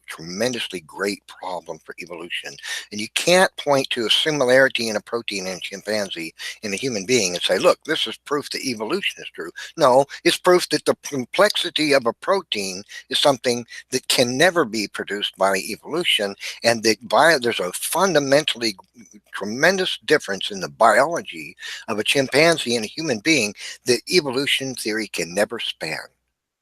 tremendously great problem for evolution. And you can't point to a similarity in a protein in a chimpanzee in a human being and say, look, this is proof that evolution is true. No, it's proof that the complexity of a protein is something that can never be produced by evolution, and that there's a fundamentally tremendous difference in the biology of a chimpanzee and a human being that evolution theory can never span.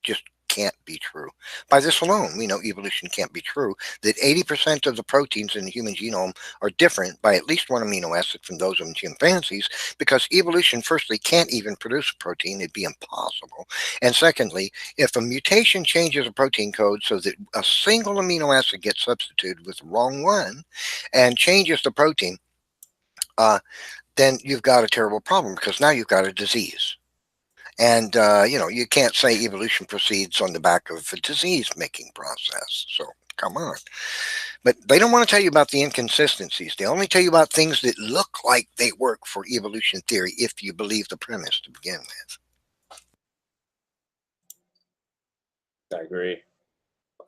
Just can't be true. By this alone, we know evolution can't be true, that 80% of the proteins in the human genome are different by at least 1 amino acid from those of chimpanzees, because evolution, firstly, can't even produce a protein. It'd be impossible. And secondly, if a mutation changes a protein code so that a single amino acid gets substituted with the wrong one and changes the protein, then you've got a terrible problem, because now you've got a disease. And, you know, you can't say evolution proceeds on the back of a disease-making process. So, come on. But they don't want to tell you about the inconsistencies. They only tell you about things that look like they work for evolution theory if you believe the premise to begin with. I agree.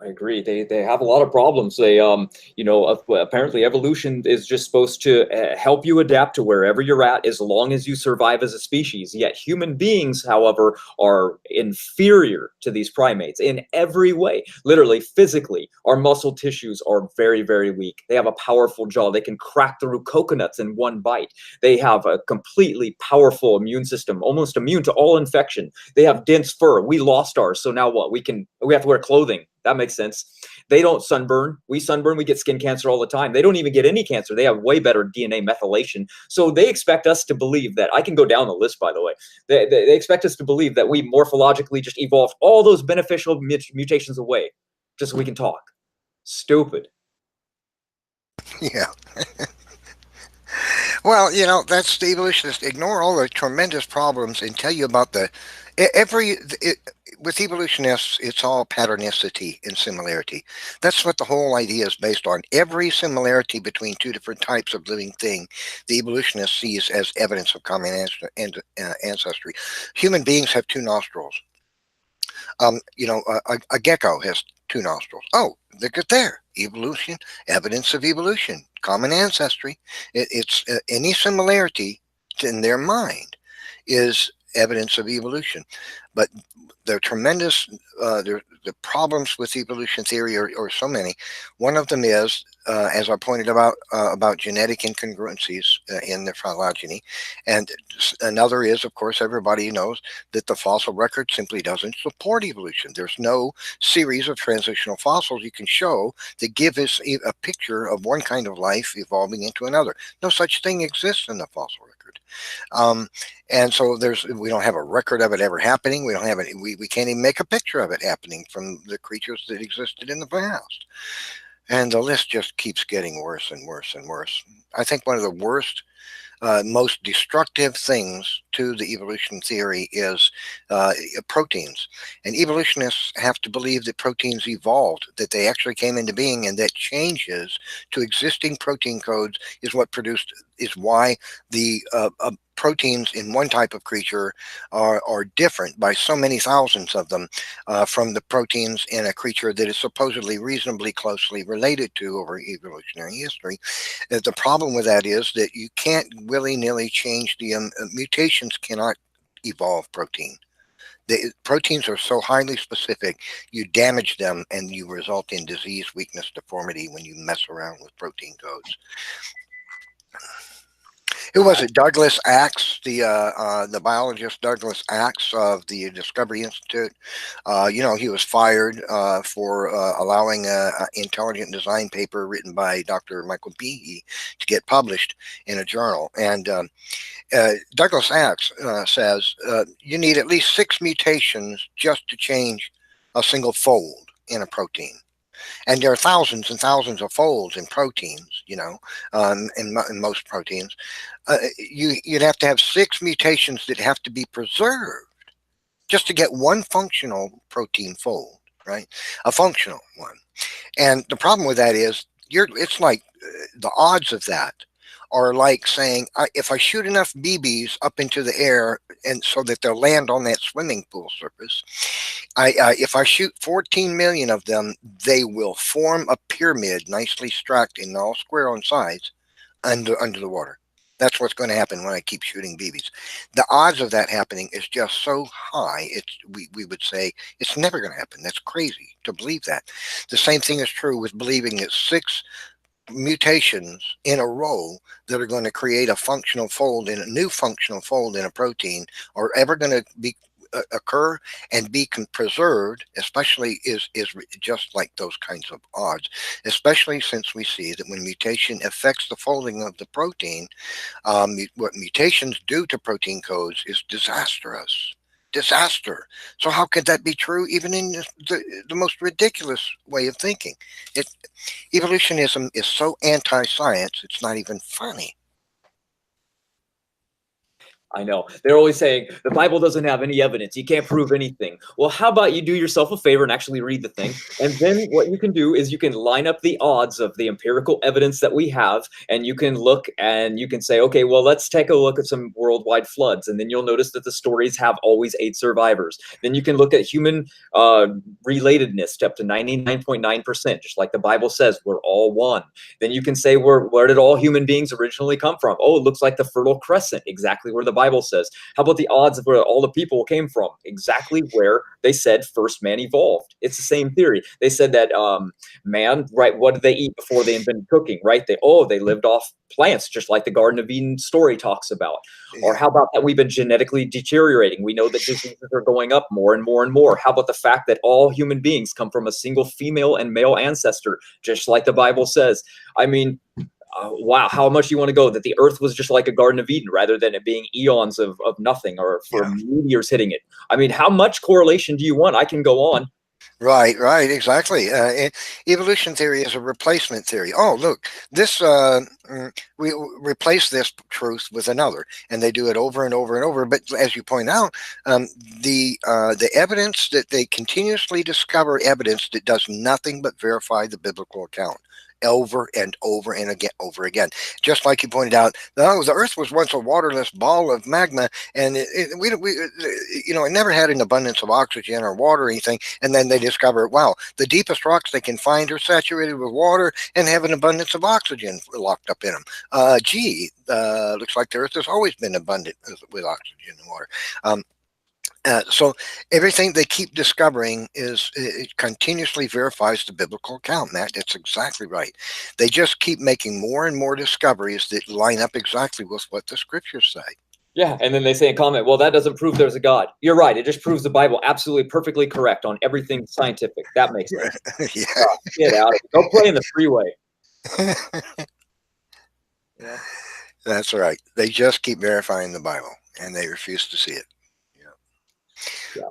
I agree. They have a lot of problems. They you know, apparently evolution is just supposed to help you adapt to wherever you're at as long as you survive as a species. Yet human beings, however, are inferior to these primates in every way. Literally, physically, our muscle tissues are very, very weak. They have a powerful jaw. They can crack through coconuts in one bite. They have a completely powerful immune system, almost immune to all infection. They have dense fur. We lost ours, so now what? We have to wear clothing. That makes sense. They don't sunburn. We sunburn. We get skin cancer all the time. They don't even get any cancer. They have way better DNA methylation. So they expect us to believe that. I can go down the list, by the way. They expect us to believe that we morphologically just evolved all those beneficial mutations away just so we can talk. Stupid. Yeah. Well, you know, that's the evolutionists. Ignore all the tremendous problems and tell you about the with evolutionists, it's all patternicity and similarity. That's what the whole idea is based on. Every similarity between two different types of living thing, the evolutionist sees as evidence of common ancestry. Human beings have two nostrils. You know, a gecko has two nostrils. Oh, look at there. Evolution, evidence of evolution, common ancestry. It's any similarity in their mind is evidence of evolution. But the tremendous the problems with evolution theory are so many. One of them is, as I pointed about genetic incongruencies in the phylogeny, and another is, of course, everybody knows that the fossil record simply doesn't support evolution. There's no series of transitional fossils you can show that give us a picture of one kind of life evolving into another. No such thing exists in the fossil record. And so we don't have a record of it ever happening. We don't have any, we can't even make a picture of it happening from the creatures that existed in the past. And the list just keeps getting worse and worse and worse. I think one of the worst, most destructive things to the evolution theory is proteins. And evolutionists have to believe that proteins evolved, that they actually came into being, and that changes to existing protein codes is why the proteins in one type of creature are different by so many thousands of them from the proteins in a creature that is supposedly reasonably closely related to over evolutionary history. The problem with that is that you can't willy-nilly change the mutations cannot evolve protein. The proteins are so highly specific, you damage them and you result in disease, weakness, deformity when you mess around with protein codes. Who was it? Douglas Axe, the biologist Douglas Axe of the Discovery Institute. You know, he was fired for allowing an intelligent design paper written by Dr. Michael Behe to get published in a journal. And Douglas Axe says you need at least 6 mutations just to change a single fold in a protein. And there are thousands and thousands of folds in proteins, you know, in most proteins. You'd have to have 6 mutations that have to be preserved just to get one functional protein fold, right? A functional one. And the problem with that is it's like the odds of that are like saying, if I shoot enough BBs up into the air and so that they'll land on that swimming pool surface, if I shoot 14 million of them, they will form a pyramid nicely stacked and all square on sides under the water. That's what's going to happen when I keep shooting BBs. The odds of that happening is just so high. We would say it's never going to happen. That's crazy to believe that. The same thing is true with believing that 6 mutations in a row that are going to create a functional fold in a new functional fold in a protein are ever going to be occur and be preserved, especially is just like those kinds of odds, especially since we see that when mutation affects the folding of the protein, what mutations do to protein codes is disastrous. Disaster. So how could that be true even in the most ridiculous way of thinking? Evolutionism is so anti-science, it's not even funny. I know. They're always saying the Bible doesn't have any evidence. You can't prove anything. Well, how about you do yourself a favor and actually read the thing? And then what you can do is you can line up the odds of the empirical evidence that we have, and you can look and you can say, okay, well, let's take a look at some worldwide floods. And then you'll notice that the stories have always 8 survivors. Then you can look at human relatedness up to 99.9%, just like the Bible says, we're all one. Then you can say, where did all human beings originally come from? Oh, it looks like the Fertile Crescent, exactly where the Bible says. How about the odds of where all the people came from? Exactly where they said first man evolved. It's the same theory. They said that man, right, what did they eat before they invented cooking, right? They lived off plants, just like the Garden of Eden story talks about. Yeah. Or how about that we've been genetically deteriorating? We know that diseases are going up more and more and more. How about the fact that all human beings come from a single female and male ancestor, just like the Bible says? I mean, wow, how much you want to go that the earth was just like a Garden of Eden rather than it being eons of nothing or for meteors hitting it. I mean, how much correlation do you want? I can go on. Right, exactly. Evolution theory is a replacement theory. Oh, look, this we replace this truth with another, and they do it over and over and over. But as you point out, the evidence that they continuously discover evidence that does nothing but verify the biblical account over and over and again. Just like you pointed out, the Earth was once a waterless ball of magma, and it never had an abundance of oxygen or water or anything. And then they discover, wow, the deepest rocks they can find are saturated with water and have an abundance of oxygen locked up in them. Looks like the Earth has always been abundant with oxygen and water. So everything they keep discovering it continuously verifies the biblical account, Matt. That's exactly right. They just keep making more and more discoveries that line up exactly with what the scriptures say. Yeah, and then they say in comment, well, that doesn't prove there's a God. You're right. It just proves the Bible absolutely perfectly correct on everything scientific. That makes sense. Yeah. Get out of it. Go play in the freeway. Yeah. That's right. They just keep verifying the Bible, and they refuse to see it. Yeah.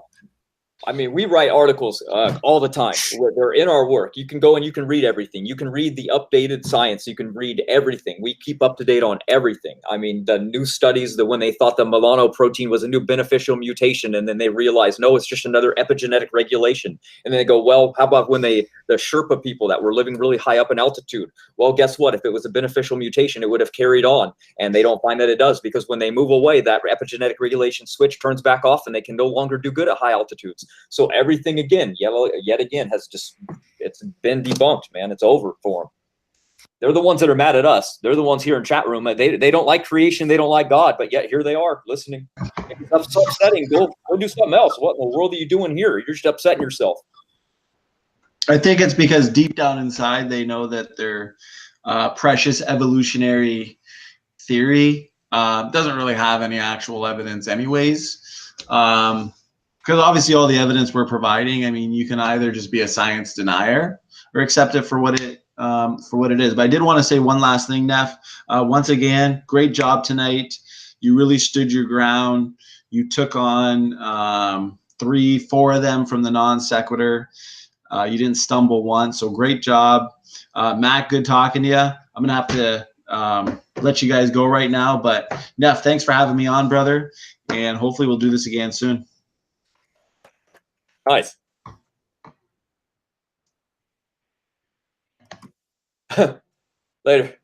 I mean, we write articles all the time. They're in our work. You can go and you can read everything. You can read the updated science. You can read everything. We keep up to date on everything. I mean, the new studies, when they thought the melanoprotein was a new beneficial mutation, and then they realized, no, it's just another epigenetic regulation. And then they go, well, how about when the Sherpa people that were living really high up in altitude? Well, guess what? If it was a beneficial mutation, it would have carried on. And they don't find that it does, because when they move away, that epigenetic regulation switch turns back off, and they can no longer do good at high altitudes. So everything again, yet again, it's been debunked, man. It's over for them. They're the ones that are mad at us. They're the ones here in chat room. They don't like creation. They don't like God, but yet here they are listening. It's upsetting. Go do something else. What in the world are you doing here? You're just upsetting yourself. I think it's because deep down inside they know that their precious evolutionary theory doesn't really have any actual evidence anyways. Because obviously all the evidence we're providing, I mean, you can either just be a science denier or accept it for what it is. But I did want to say one last thing, Neph. Once again, great job tonight. You really stood your ground. You took on 3, 4 of them from the Non Sequitor. You didn't stumble once, so great job. Matt, good talking to you. I'm going to have to let you guys go right now. But Neph, thanks for having me on, brother. And hopefully we'll do this again soon. Nice. Later.